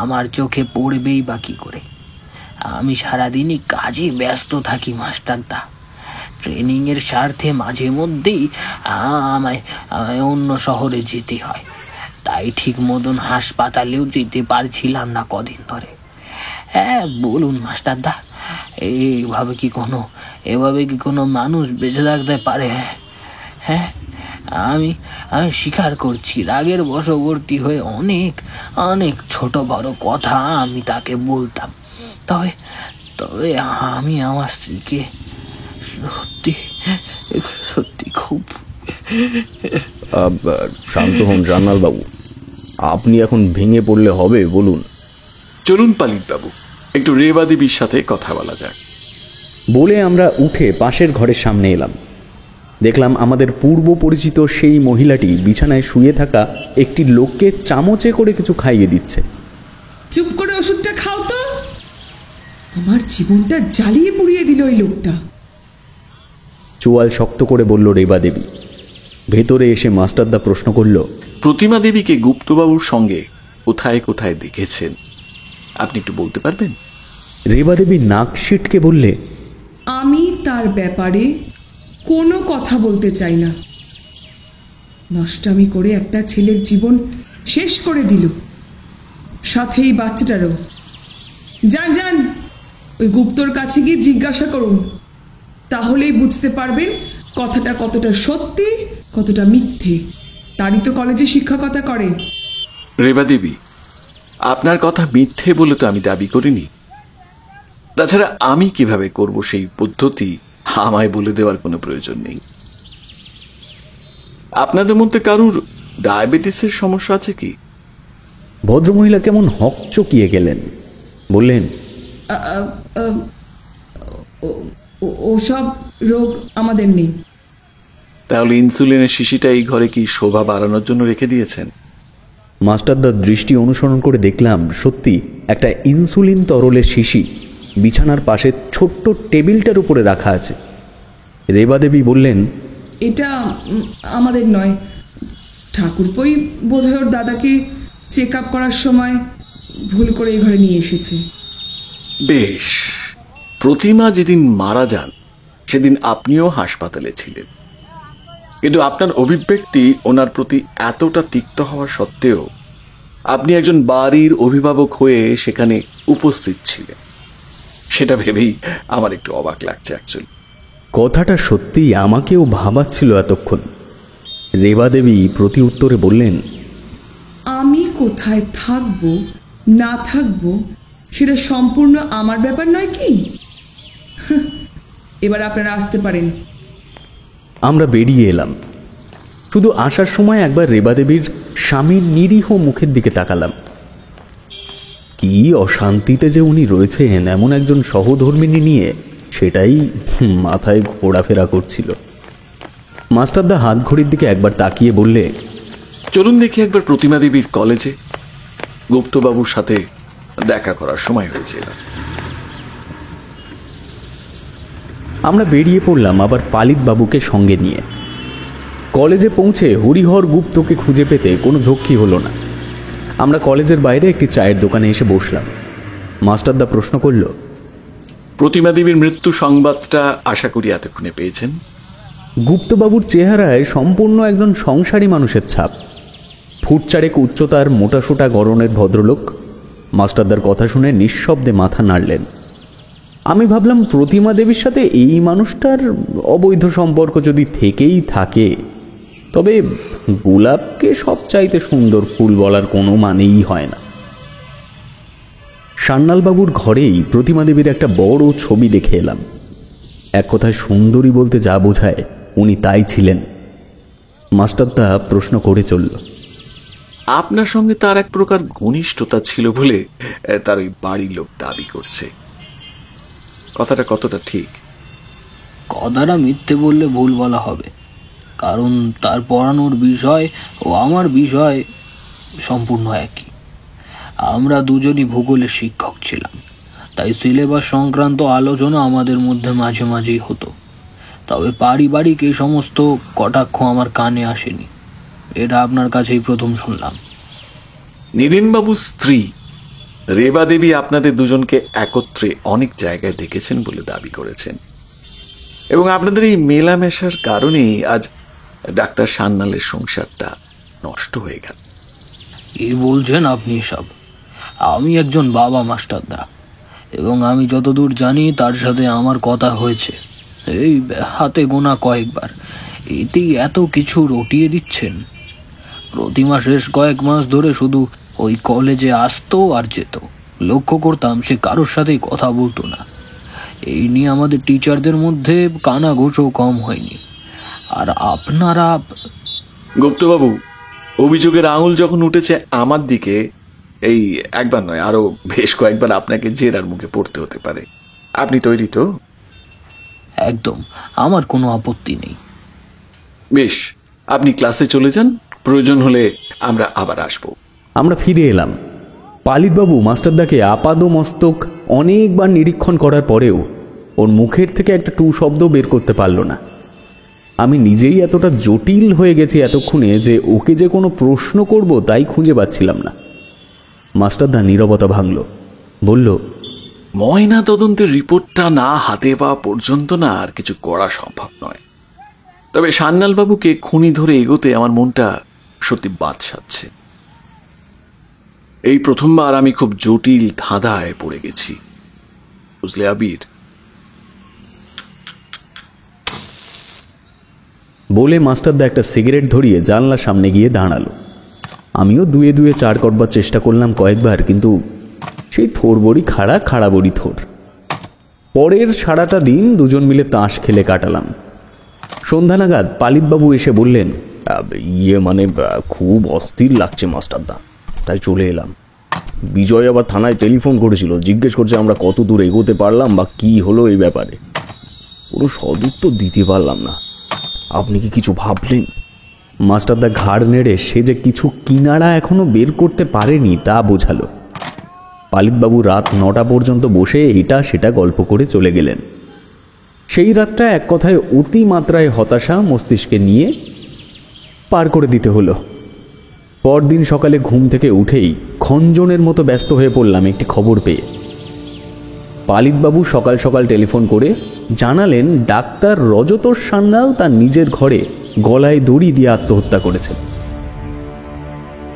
আমার চোখে পড়বেই বা কি করে? আমি সারাদিনই কাজে ব্যস্ত থাকি মাস্টারদা। ট্রেনিংয়ের স্বার্থে মাঝে মধ্যেই আমায় অন্য শহরে যেতে হয়, তাই ঠিক মতন হাসপাতালেও যেতে পারছিলাম না কদিন ধরে। হ্যাঁ বলুন মাস্টারদা, এভাবে কি কোনো মানুষ বেঁচে থাকতে পারে? হ্যাঁ, আমি স্বীকার করছি, রাগের বশবর্তী হয়ে অনেক ছোট বড় কথা আমি তাকে বলতাম। তবে আমি আমার স্ত্রীকে সত্যি খুব... শান্ত হন সান্যালবাবু, আপনি এখন ভেঙে পড়লে হবে? বলুন। চলুন পালিত বাবু, একটু রেবা দেবীর সাথে কথা বলা যাক। বলে আমরা উঠে পাশের ঘরের সামনে এলাম। দেখলাম আমাদের পূর্ব পরিচিত সেই মহিলাটি বিছানায় শুয়ে থাকা একটি লোককে চামচে করে কিছু খাইয়ে দিচ্ছে। চুপ করে ওষুধটা খাও তো। আমার জীবনটা জ্বালিয়ে পুড়িয়ে দিল ওই লোকটা। চোয়াল শক্ত করে বলল রেবা দেবী। ভেতরে এসে মাস্টারদা প্রশ্ন করল, প্রতিমা দেবীকে গুপ্তবাবুর সঙ্গে কোথায় কোথায় দেখেছেন আপনি একটু বলতে পারবেন? রেবা দেবী নাক সিটকে বললে, আমি তার ব্যাপারে কোনো কথা বলতে চাই না। নষ্টামি করে একটা ছেলের জীবন শেষ করে দিল, সাথে এই বাচ্চাটারও। যান ওই গুপ্তর কাছে গিয়ে জিজ্ঞাসা করুন, তাহলেই বুঝতে পারবেন কথাটা কতটা সত্যি কতটা মিথ্যে। তারই তো কলেজে শিক্ষকতা করে। রেবা দেবী, আপনার কথা মিথ্যে বলে তো আমি দাবি করিনি। তাছাড়া আমি কিভাবে করব সেই পদ্ধতি আমায় বলে দেওয়ার কোনো প্রয়োজন নেই। আপনাদের মধ্যে কারুর ডায়াবেটিসের সমস্যা আছে কি? ভদ্রমহিলা কেমন হকচকিয়ে গেলেন। বললেন, ওসব রোগ আমাদের নেই। তাহলে ইনসুলিনের শিশিটা এই ঘরে কি শোভা বাড়ানোর জন্য রেখে দিয়েছেন? মাস্টারদার দৃষ্টি অনুসরণ করে দেখলাম সত্যি একটা ইনসুলিন তরলের শিশি বিছানার পাশে ছোট্ট টেবিলটার উপরে রাখা আছে। রেবা দেবী বললেন, এটা আমাদের নয়, ঠাকুরপোই বোধহয় ওর দাদাকে চেক আপ করার সময় ভুল করে এই ঘরে নিয়ে এসেছে। বেশ, প্রতিমা যেদিন মারা যান সেদিন আপনিও হাসপাতালে ছিলেন, কিন্তু আপনার অভিব্যক্তি ওনার প্রতি এতটা তিক্ত হওয়া সত্ত্বেও আপনি একজন বাড়ির অভিভাবক হয়ে সেখানে উপস্থিত ছিলেন, সেটা ভেবেই আমার একটু অবাক লাগছে অ্যাকচুয়ালি। কথাটা সত্যিই আমাকেও ভাবাচ্ছিল এতক্ষণ। রেবা দেবী প্রতি উত্তরে বললেন, আমি কোথায় থাকবো না থাকবো সেটা সম্পূর্ণ আমার ব্যাপার নয় কি? এবার আপনারা আসতে পারেন। আমরা বেরিয়ে এলাম। শুধু আসার সময় একবার রেবা দেবীর স্বামীর নিরীহ মুখের দিকে তাকালাম। কি অশান্তিতে যে উনি রয়েছেন এমন একজন সহধর্মিণী নিয়ে, সেটাই মাথায় ঘোরাফেরা করছিল। মাস্টারদা হাত ঘড়ির দিকে একবার তাকিয়ে বললে, চলুন দেখি একবার প্রতিমা দেবীর কলেজে, গুপ্তবাবুর সাথে দেখা করার সময় হয়েছে। আমরা বেরিয়ে পড়লাম আবার পালিত বাবুকে সঙ্গে নিয়ে। কলেজে পৌঁছে হরিহর গুপ্তকে খুঁজে পেতে কোনো ঝক্কি হলো না। আমরা কলেজের বাইরে একটি চায়ের দোকানে এসে বসলাম। মাস্টারদা প্রশ্ন করল, প্রতিমা দেবীর মৃত্যু সংবাদটা আশা করি এতক্ষণে পেয়েছেন? গুপ্তবাবুর চেহারায় সম্পূর্ণ একজন সংসারী মানুষের ছাপ। ফুট চারেক উচ্চতার মোটাসোটা গড়নের ভদ্রলোক। মাস্টারদার কথা শুনে নিঃশব্দে মাথা নাড়লেন। আমি ভাবলাম প্রতিমা দেবীর সাথে এই মানুষটার অবৈধ সম্পর্ক যদি থেকেই থাকে, তবে গোলাপকে সবচাইতে সুন্দর ফুল বলার কোনো মানেই হয় না। সান্যালবাবুর ঘরেই প্রতিমা দেবীর একটা বড় ছবি দেখে এলাম। এক কথায় সুন্দরী বলতে যা বোঝায় উনি তাই ছিলেন। মাস্টারদা প্রশ্ন করে চলল, আপনার সঙ্গে তার এক প্রকার ঘনিষ্ঠতা ছিল বলে তার ওই বাড়ির লোক দাবি করছে, কথাটা কতটা ঠিক? কথাটা মিথ্যে বললে ভুল বলা হবে, কারণ তার পড়ানোর বিষয় ও আমার বিষয় সম্পূর্ণ একই। আমরা দুজনই ভূগোলের শিক্ষক ছিলাম, তাই সিলেবাস সংক্রান্ত আলোচনা আমাদের মধ্যে মাঝে মাঝেই হতো। তবে পারিবারিক এই সমস্ত কটাক্ষ আমার কানে আসেনি। এটা আপনার কাছেই প্রথম শুনলাম। নীরেনবাবুর স্ত্রী রেবা দেবী আপনাদের দুজনকে একত্রে অনেক জায়গায় দেখেছেন বলে দাবি করেছেন, এবং আপনাদের এই মেলামেশার কারণেই আজ ডাক্তার সান্যালের সংসারটা নষ্ট হয়ে গেল। কি বলছেন আপনি সব? আমি একজন বাবা মাস্টারদা, এবং আমি যতদূর জানি তার সাথে আমার কথা হয়েছে এই হাতে গোনা কয়েকবার। এতেই এত কিছু রটিয়ে দিচ্ছেন? প্রতিমা শেষ কয়েক মাস ধরে শুধু ওই কলেজে আসতো আর যেত। লক্ষ্য করতাম সে কারোর সাথেই কথা বলতো না। এই নিয়ে আমাদের টিচারদের মধ্যে কানাঘুষো কম হয়নি। আর আপনারা? গুপ্তবাবু, অভিযোগের আঙুল যখন উঠেছে আমার দিকে, এই একবার নয় আরো বেশ কয়েকবার আপনাকে জেরার মুখে পড়তে হতে পারে। আপনি তৈরি তো? একদম, আমার কোনো আপত্তি নেই। বেশ, আপনি ক্লাসে চলে যান, প্রয়োজন হলে আমরা আবার আসব। আমরা ফিরে এলাম। পালিতবাবু মাস্টারদাকে আপাদমস্তক অনেকবার নিরীক্ষণ করার পরেও ওর মুখের থেকে একটা টু শব্দ বের করতে পারল না। আমি নিজেই এতটা জটিল হয়ে গেছি এতক্ষণে যে ওকে যে কোনো প্রশ্ন করব তাই খুঁজে পাচ্ছিলাম না। মাস্টারদা নীরবতা ভাঙল, বলল, ময়না তদন্তের রিপোর্টটা না হাতে পাওয়া পর্যন্ত না আর কিছু করা সম্ভব নয়। তবে সান্যালবাবুকে খুনি ধরে এগোতে আমার মনটা সত্যি বাদ সাধছে। এই প্রথমবার আমি খুব জটিল ধাঁধায় পড়ে গেছি, বুঝলে আবির? বলে মাস্টারদা একটা সিগারেট ধরিয়ে জানলার সামনে গিয়ে দাঁড়ালো। আমিও দুয়ে দুয়ে চার করবার চেষ্টা করলাম কয়েকবার, কিন্তু সেই থোর বড়ি খাড়া, খাড়া বড়ি থোর। পরের সারাটা দিন দুজন মিলে তাস খেলে কাটালাম। সন্ধ্যা নাগাদ পালিতবাবু এসে বললেন, খুব অস্থির লাগছে মাস্টারদা, তাই চলে এলাম। বিজয় আবার থানায় টেলিফোন করেছিল, জিজ্ঞেস করছে আমরা কত দূর এগোতে পারলাম বা কি হলো এই ব্যাপারে। কোনো সদুত্তর দিতে পারলাম না। আপনি কি কিছু ভাবলেন? মাস্টারদা ঘাড় নেড়ে সে যে কিছু কিনারা এখনো বের করতে পারেনি তা বোঝালো। পালিতবাবু রাত 9টা পর্যন্ত বসে এটা সেটা গল্প করে চলে গেলেন। সেই রাতটা এক কথায় অতিমাত্রায় হতাশা মস্তিষ্কে নিয়ে পার করে দিতে হলো। পরদিন সকালে ঘুম থেকে উঠেই খঞ্জনের মতো ব্যস্ত হয়ে পড়লাম একটি খবর পেয়ে। পালিতবাবু সকাল সকাল টেলিফোন করে জানালেন ডাক্তার রজতোষ সান্যাল তার নিজের ঘরে গলায় দড়ি দিয়ে আত্মহত্যা করেছেন।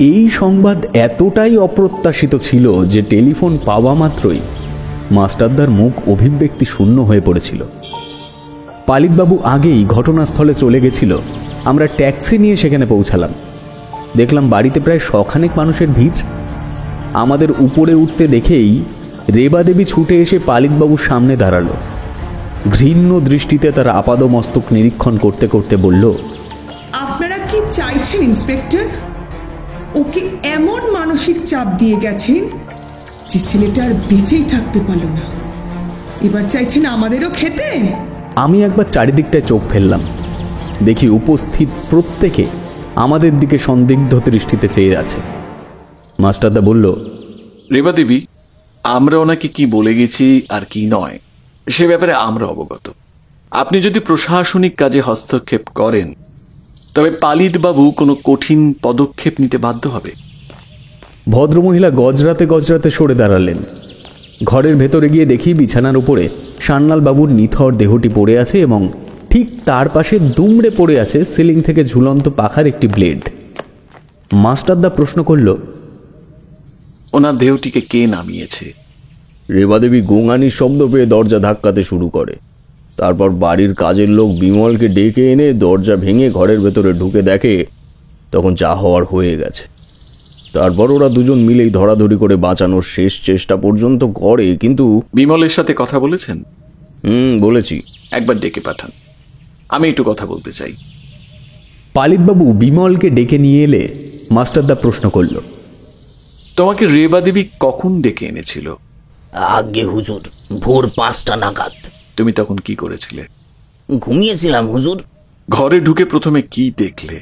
এই সংবাদ এতটাই অপ্রত্যাশিত ছিল যে টেলিফোন পাওয়া মাত্রই মাস্টারদার মুখ অভিব্যক্তি শূন্য হয়ে পড়েছিল। পালিতবাবু আগেই ঘটনাস্থলে চলে গেছিল। আমরা ট্যাক্সি নিয়ে সেখানে পৌঁছালাম। দেখলাম বাড়িতে প্রায় 100 মানুষের ভিড়। আমাদের উপরে উঠতে দেখেই রেবা দেবী ছুটে এসে পালিতবাবুর সামনে দাঁড়ালো। ঘৃণ্য দৃষ্টিতে তার আপাদমস্তক নিরীক্ষণ করতে করতে বলল, আপনারা কি চাইছেন ইন্সপেক্টর? ওকে এমন মানসিক চাপ দিয়ে গেছেন যে ছেলেটা আর বেঁচেই থাকতে পারল না। এবার চাইছেন আমাদেরও খেতে? আমি একবার চারিদিকটায় চোখ ফেললাম। দেখি উপস্থিত প্রত্যেকে আমাদের দিকে সন্দিগ্ধ দৃষ্টিতে চেয়ে আছে। মাস্টারদা বলল, রেবা দেবী, আমরা ওনাকে কি বলে গেছি আর কি নয় সে ব্যাপারে আমরা অবগত। আপনি যদি প্রশাসনিক কাজে হস্তক্ষেপ করেন তবে পালিতবাবু কোনো কঠিন পদক্ষেপ নিতে বাধ্য হবে। ভদ্রমহিলা গজরাতে গজরাতে সরে দাঁড়ালেন। ঘরের ভেতরে গিয়ে দেখি বিছানার উপরে সান্যাল বাবুর নিথর দেহটি পড়ে আছে এবং ঠিক তার পাশে দুমড়ে পড়ে আছে সিলিং থেকে ঝুলন্ত পাখার একটি ব্লেড। মাস্টারদা প্রশ্ন করল, ওনার দেহটিকে কে নামিয়েছে? রেবা দেবী গোঙানির শব্দ পেয়ে দরজা ধাক্কাতে শুরু করে। তারপর বাড়ির কাজের লোক বিমলকে ডেকে এনে দরজা ভেঙে ঘরের ভেতরে ঢুকে দেখে তখন যা হওয়ার হয়ে গেছে। তারপর ওরা দুজন মিলেই ধরাধরি করে বাঁচানোর শেষ চেষ্টা পর্যন্ত করে, কিন্তু বিমলের সাথে কথা বলেছেন? বলেছি। একবার ডেকে পাঠান, আমি একটু কথা বলতে চাই। পালিতবাবু বিমলকে ডেকে নিয়ে এলে মাস্টারদা প্রশ্ন করল, তোমাকে রেবা দেবী কখন ডেকে এনেছিল? আগে হুজুর, ভোর 5টা নাগাদ। তুমি তখন কি করেছিলে? ঘুমিয়েছিলাম হুজুর। ঘরে ঢুকে প্রথমে কি দেখলে?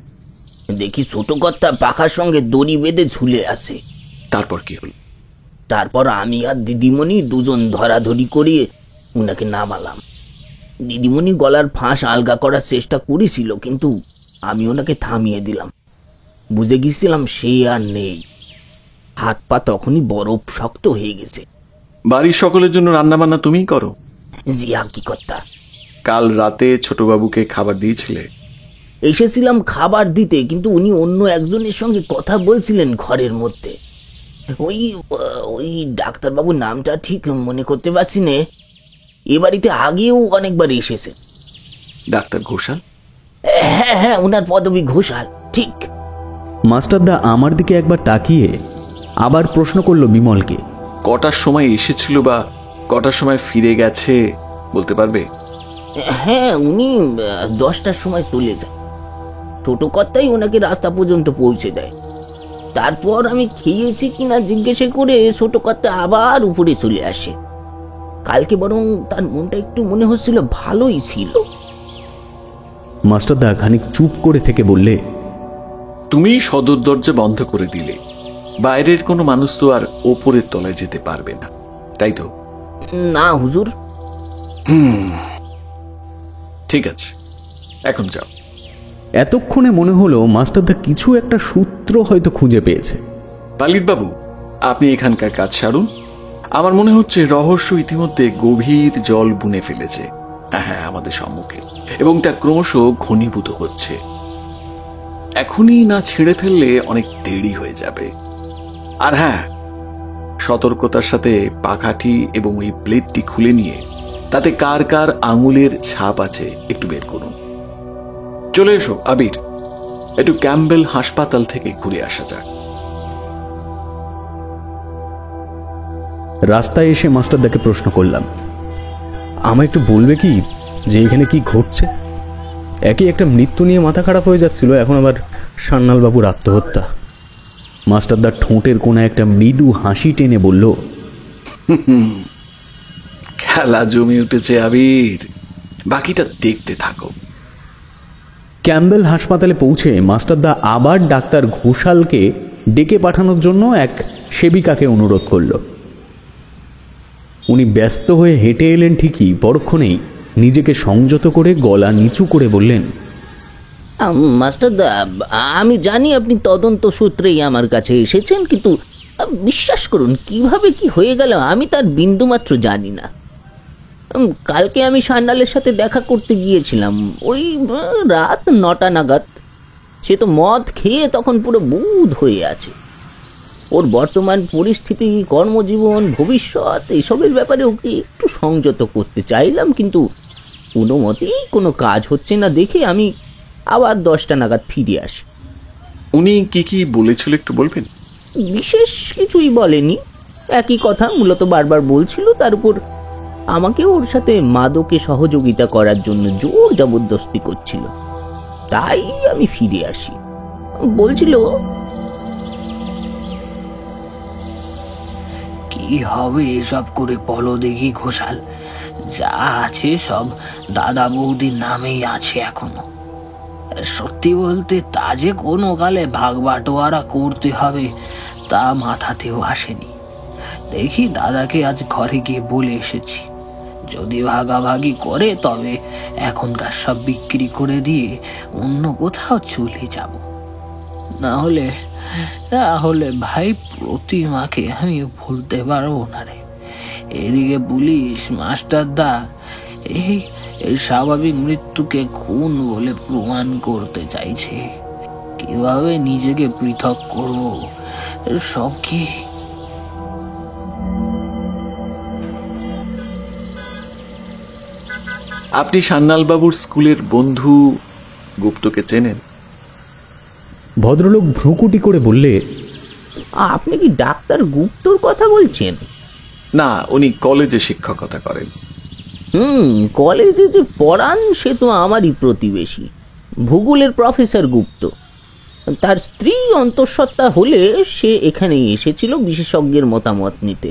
দেখি ছোট কর্তা পাখার সঙ্গে দড়ি বেঁধে ঝুলে আছে। তারপর কি হলো? তারপর আমি আর দিদিমণি দুজন ধরাধরি করে উনাকে নামালাম। দিদিমণি গলার ফাঁস আলগা করার চেষ্টা করেছিল, কিন্তু আমি ওনাকে থামিয়ে দিলাম। বুঝে গেছিলাম সে আর নেই। হাত পা তখনই বরফ শক্ত হয়ে গেছে। বাড়ির সকলের জন্য রান্নাবান্না তুমিই করো? জি কি কর্তা। কাল রাতে ছোটবাবুকে খাবার দিয়েছিলে? এসেছিলাম খাবার দিতে, কিন্তু উনি অন্য একজনের সঙ্গে কথা বলছিলেন ঘরের মধ্যে। ওই ডাক্তারবাবুর নামটা ঠিক মনে করতে পারছি না। এ বাড়িতে আগেও অনেকবার এসেছে। ডাক্তার ঘোষাল? হ্যাঁ, ওনার পদবী ঘোষাল, ঠিক। মাস্টারদা আমার দিকে একবার তাকিয়ে আবার প্রশ্ন করল বিমলকে, কটার সময় এসেছিল বা কটার সময় ফিরে গেছে বলতে পারবে? হ্যাঁ, উনি 10টার সময় চলে যায়। ছোট কর্তাই ওনাকে রাস্তা পর্যন্ত পৌঁছে দেয়। তারপর আমি খেয়েছি কিনা জিজ্ঞেস করে ছোট কর্তা আবার উপরে চলে আসে। কালকে বরং তার মনটা একটু মনে হচ্ছিল ভালোই ছিল। মাস্টারদা খানিক চুপ করে থেকে বললে, তুমি সদর দরজা বন্ধ করে দিলে বাইরের কোনো মানুষ তো আর ওপরের তলায় যেতে পারবে না, তাই তো? না হুজুর। ঠিক আছে, এখন যাও। এতক্ষণে মনে হলো মাস্টারদা কিছু একটা সূত্র হয়তো খুঁজে পেয়েছে। পালিতবাবু, আপনি এখানকার কাজ সারুন। আমার মনে হচ্ছে রহস্য ইতিমধ্যে গভীর জল বুনে ফেলেছে আমাদের সম্মুখে, এবং তা ক্রমশ ঘনীভূত হচ্ছে। এখনই না ছেড়ে ফেললে অনেক দেরি হয়ে যাবে। আর হ্যাঁ, সতর্কতার সাথে পাখাটি এবং ওই প্লেটটি খুলে নিয়ে তাতে কার কার আঙুলের ছাপ আছে একটু বের করুন। চলে এসো আবির, একটু ক্যাম্বেল হাসপাতাল থেকে ঘুরে আসা যাক। রাস্তায় এসে মাস্টারদাকে প্রশ্ন করলাম, আমায় একটু বলবে কি যে এখানে কি ঘটছে? একই একটা মৃত্যু নিয়ে মাথা খারাপ হয়ে যাচ্ছিল, এখন আবার সান্যালবাবুর আত্মহত্যা। মাস্টারদার ঠোঁটের কোণে একটা মৃদু হাসি টেনে বলল, খেলা জমে উঠেছে আবির। বাকিটা দেখতে থাকো। ক্যাম্বেল হাসপাতালে পৌঁছে মাস্টারদা আবার ডাক্তার ঘোষালকে ডেকে পাঠানোর জন্য এক সেবিকাকে অনুরোধ করল। উনি ব্যস্ত হয়ে হেঁটে এলেন ঠিকই, পরক্ষণেই নিজেকে সংযত করে গলা নিচু করে বললেন, মাস্টারদা, আমি জানি আপনি তদন্ত সূত্রেই আমার কাছে এসেছেন, কিন্তু বিশ্বাস করুন কিভাবে কি হয়ে গেল আমি তার বিন্দুমাত্র জানি না। কালকে আমি সান্যালের সাথে দেখা করতে গিয়েছিলাম ওই রাত 9টা নাগাদ। সে তো মদ খেয়ে তখন পুরো বুঁদ হয়ে আছে। ওর বর্তমান পরিস্থিতি, কর্মজীবন, ভবিষ্যৎ এসবের ব্যাপারে ওকে একটু সংযত করতে চাইলাম, কিন্তু কোনো মতেই কোনো কাজ হচ্ছে না দেখে আমি আবার 10টা নাগাদ ফিরে আসি। উনি কি কি বলেছিল একটু বলবেন? বিশেষ কিছুই বলেনি, একই কথা মূলত বারবার বলছিল। তার উপর আমাকে ওর সাথে মাদকে সহযোগিতা করার জন্য জোর জবরদস্তি করছিল। তাই আমি ফিরে আসি। বলছিল, কি হবে এসব করে বলো দেখি ঘোষাল? যা আছে সব দাদা বৌদির নামেই আছে এখনো। সত্যি বলতে তা যে কোনো কালে ভাগ বাটোয়ারা করতে হবে তা মাথাতেও আসেনি। দেখি দাদাকে আজ ঘরে গিয়ে বলে এসেছি, যদি ভাগাভাগি করে তবে এখনকার সব বিক্রি করে দিয়ে অন্য কোথাও চলে যাব। না হলে ভাই প্রতিমাকে আমি ভুলতে পারবো না রে। এদিকে পুলিশ মাস্টারদা এই স্বাভাবিক মৃত্যুকে খুন বলে প্রমাণ করতে চাইছে। কিভাবে নিজেকে পৃথক করব সব কি? আপনি সান্যালবাবুর স্কুলের বন্ধু গুপ্তকে চেনেন? ভদ্রলোক ভ্রুকুটি করে বললে, আপনি কি ডাক্তার গুপ্তর কথা বলছেন? না, উনি কলেজে শিক্ষকতা করেন। কলেজে যে পড়ান সে তো আমারই প্রতিবেশী, ভূগোলের প্রফেসর গুপ্ত। তার স্ত্রী অন্তঃসত্ত্বা হলে সে এখানেই এসেছিল বিশেষজ্ঞের মতামত নিতে।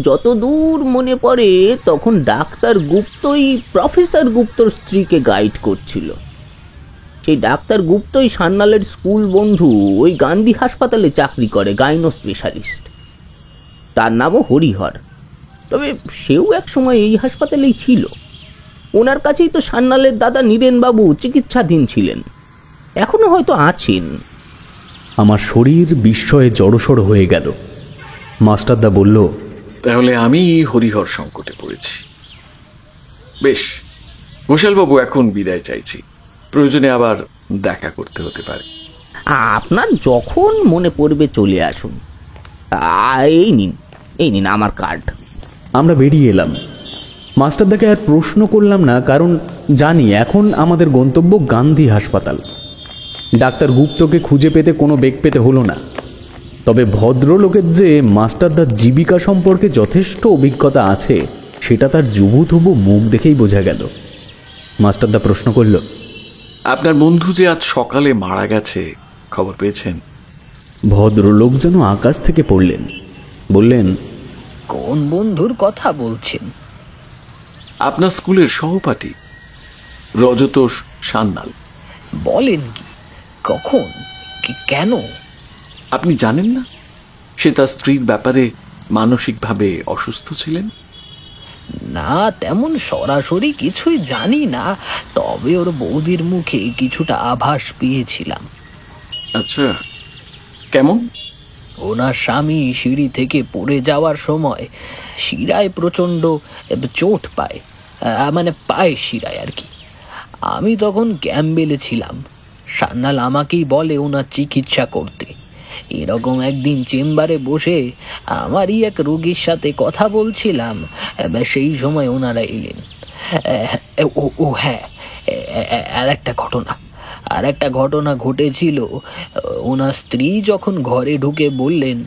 যতদূর মনে পড়ে তখন ডাক্তার গুপ্তই প্রফেসর গুপ্তর স্ত্রীকে গাইড করছিল। সেই ডাক্তার গুপ্তই সান্যালের স্কুল বন্ধু, ওই গান্ধী হাসপাতালে চাকরি করে, গাইনো স্পেশালিস্ট। তার নামও হরিহর। তবে সেও এক সময় এই হাসপাতালেই ছিল। ওনার কাছেই তো সান্যালের দাদা নীরেনবাবু চিকিৎসাধীন ছিলেন, এখনো হয়তো আছেন। আমার শরীর বিস্ময়ে জড়সড় হয়ে গেল। মাস্টারদা বলল, তাহলে আমি হরিহর সংকটে পড়েছি। বেশ, ঘোষালবাবু এখন বিদায় চাইছি, প্রয়োজনে আবার দেখা করতে হতে পারে। আপনার যখন মনে পড়বে চলে আসুন। এই নিন আমার কার্ড। আমরা বেরিয়ে এলাম। মাস্টারদাকে আর প্রশ্ন করলাম না, কারণ জানি এখন আমাদের গন্তব্য গান্ধী হাসপাতাল। ডাক্তার গুপ্তকে খুঁজে পেতে কোনো বেগ পেতে হলো না। তবে ভদ্রলোকের যে মাস্টারদার জীবিকা সম্পর্কে যথেষ্ট অভিজ্ঞতা আছে সেটা তার জুবুথুবু মুখ দেখেই বোঝা গেল। মাস্টারদা প্রশ্ন করল, আপনার বন্ধু যে আজ সকালে মারা গেছে খবর পেয়েছেন? ভদ্রলোক যেন আকাশ থেকে পড়লেন। বললেন, কোন বন্ধুর কথা বলছেন? আপনার স্কুলের সহপাঠী রজতোষ সান্যাল। বলেন কি? কখন? কেন? আপনি জানেন না সে তার স্ত্রীর ব্যাপারে মানসিকভাবে অসুস্থ ছিলেন? না, তেমন সরাসরি কিছুই জানি না, তবে ওর বৌদির মুখে কিছুটা আভাস পেয়েছিলাম। আচ্ছা, কেমন? ওনার স্বামী সিঁড়ি থেকে পড়ে যাওয়ার সময় শিরায় প্রচণ্ড চোট পায়, মানে পায়ে শিরায় আর কি। আমি তখন ক্যাম্বেলে ছিলাম। সান্যাল আমাকেই বলে ওনার চিকিৎসা করতে। এরকম একদিন চেম্বারে বসে আমারই এক রোগীর সাথে কথা বলছিলাম, সেই সময় ওনারা এলেন। ও হ্যাঁ, আর একটা ঘটনা ঘটেছিল। ওনার স্ত্রী যখন ঘরে ঢুকে বললেন,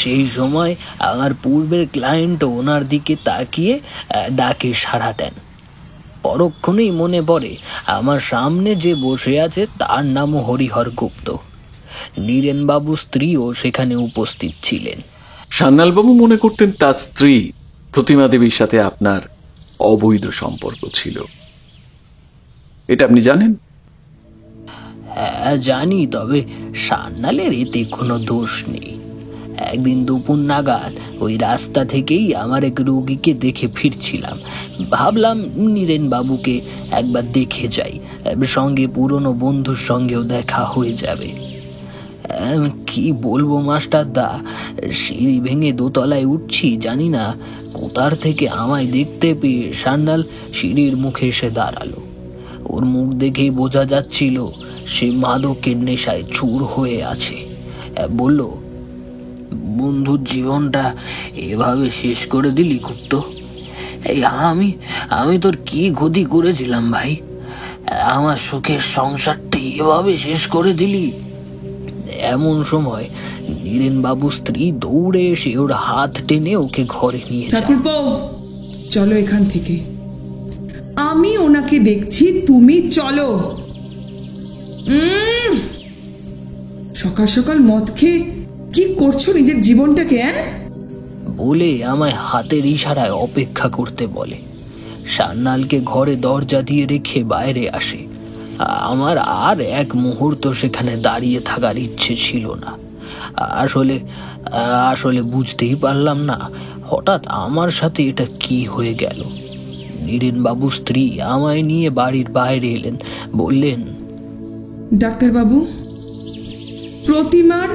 সেই সময় আমার পূর্বের ক্লায়েন্ট ওনার দিকে তাকিয়ে ডাকে সাড়া দেন। পরক্ষণেই মনে পড়ে আমার সামনে যে বসে আছে তার নামও হরিহর গুপ্ত। নীরেনবাবু স্ত্রীও সেখানে উপস্থিত ছিলেন। সান্যালবাবু মনে করতেন তার স্ত্রী প্রতিমা দেবীর সাথে আপনার অবৈধ সম্পর্ক ছিল। এটা আপনি জানেন? হ্যাঁ জানি, তবে সান্নালের এতে কোনো দোষ নেই। একদিন দুপুর নাগাদ ওই রাস্তা থেকেই আমার এক রোগীকে দেখে ফিরছিলাম। ভাবলাম নীরেন বাবুকে একবার দেখে যাই, সঙ্গে পুরনো বন্ধুর সঙ্গেও দেখা হয়ে যাবে। কি বলবো মাস্টারদা, সিঁড়ি ভেঙে দোতলায় উঠছি, জানি না কোথার থেকে আমায় দেখতে পেয়ে সান্যাল সিঁড়ির মুখে এসে দাঁড়ালো। ওর মুখ দেখেই বোঝা যাচ্ছিল সে মাদকের নেশায় চুর হয়ে আছে। বলল, বন্ধুর জীবনটা এভাবে শেষ করে দিলি গুপ্ত? এই আমি তোর কি ক্ষতি করেছিলাম ভাই? আমার সুখের সংসারটা এভাবে শেষ করে দিলি। এমন সময় নীরেন বাবু স্ত্রী দৌড়ে এসে ওর হাত টেনে ওকে ঘরে নিয়ে যায়। ঠাকুরপো, চলো এখান থেকে, আমি ওনাকে দেখছি, তুমি চলো। সকাল সকাল মদ খেয়ে কি করছো নিজের জীবনটাকে? বলে আমায় হাতের ইশারায় অপেক্ষা করতে বলে। সান্যালকে ঘরে দরজা দিয়ে রেখে বাইরে আসে। আমার আর এক মুহূর্ত সেখানে দাঁড়িয়ে থাকার ইচ্ছে ছিল না। আসলে বুঝতেই পারলাম না হঠাৎ আমার সাথে এটা কি হয়ে গেল। নীরেন বাবু স্ত্রী আমায় নিয়ে বাড়ির বাইরে এলেন, বললেন, ডাক্তারবাবু, প্রতিমার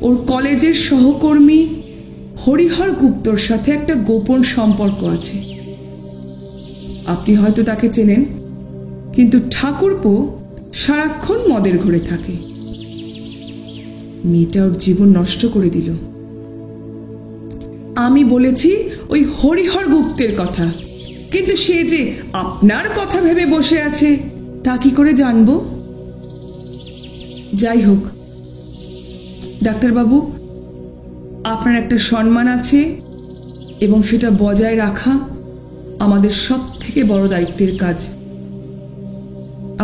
ওর কলেজের সহকর্মী হরিহর গুপ্তর সাথে একটা গোপন সম্পর্ক আছে। আপনি হয়তো তাকে চেনেন, কিন্তু ঠাকুরপো সারাক্ষণ মদের ঘরে থাকে। মেয়েটা ওর জীবন নষ্ট করে দিল। আমি বলেছি ওই হরিহর গুপ্তের কথা, কিন্তু সে যে আপনার কথা ভেবে বসে আছে তা কি করে জানবো? যাই হোক ডাক্তারবাবু, আপনার একটা সম্মান আছে এবং সেটা বজায় রাখা আমাদের সব থেকে বড় দায়িত্বের কাজ।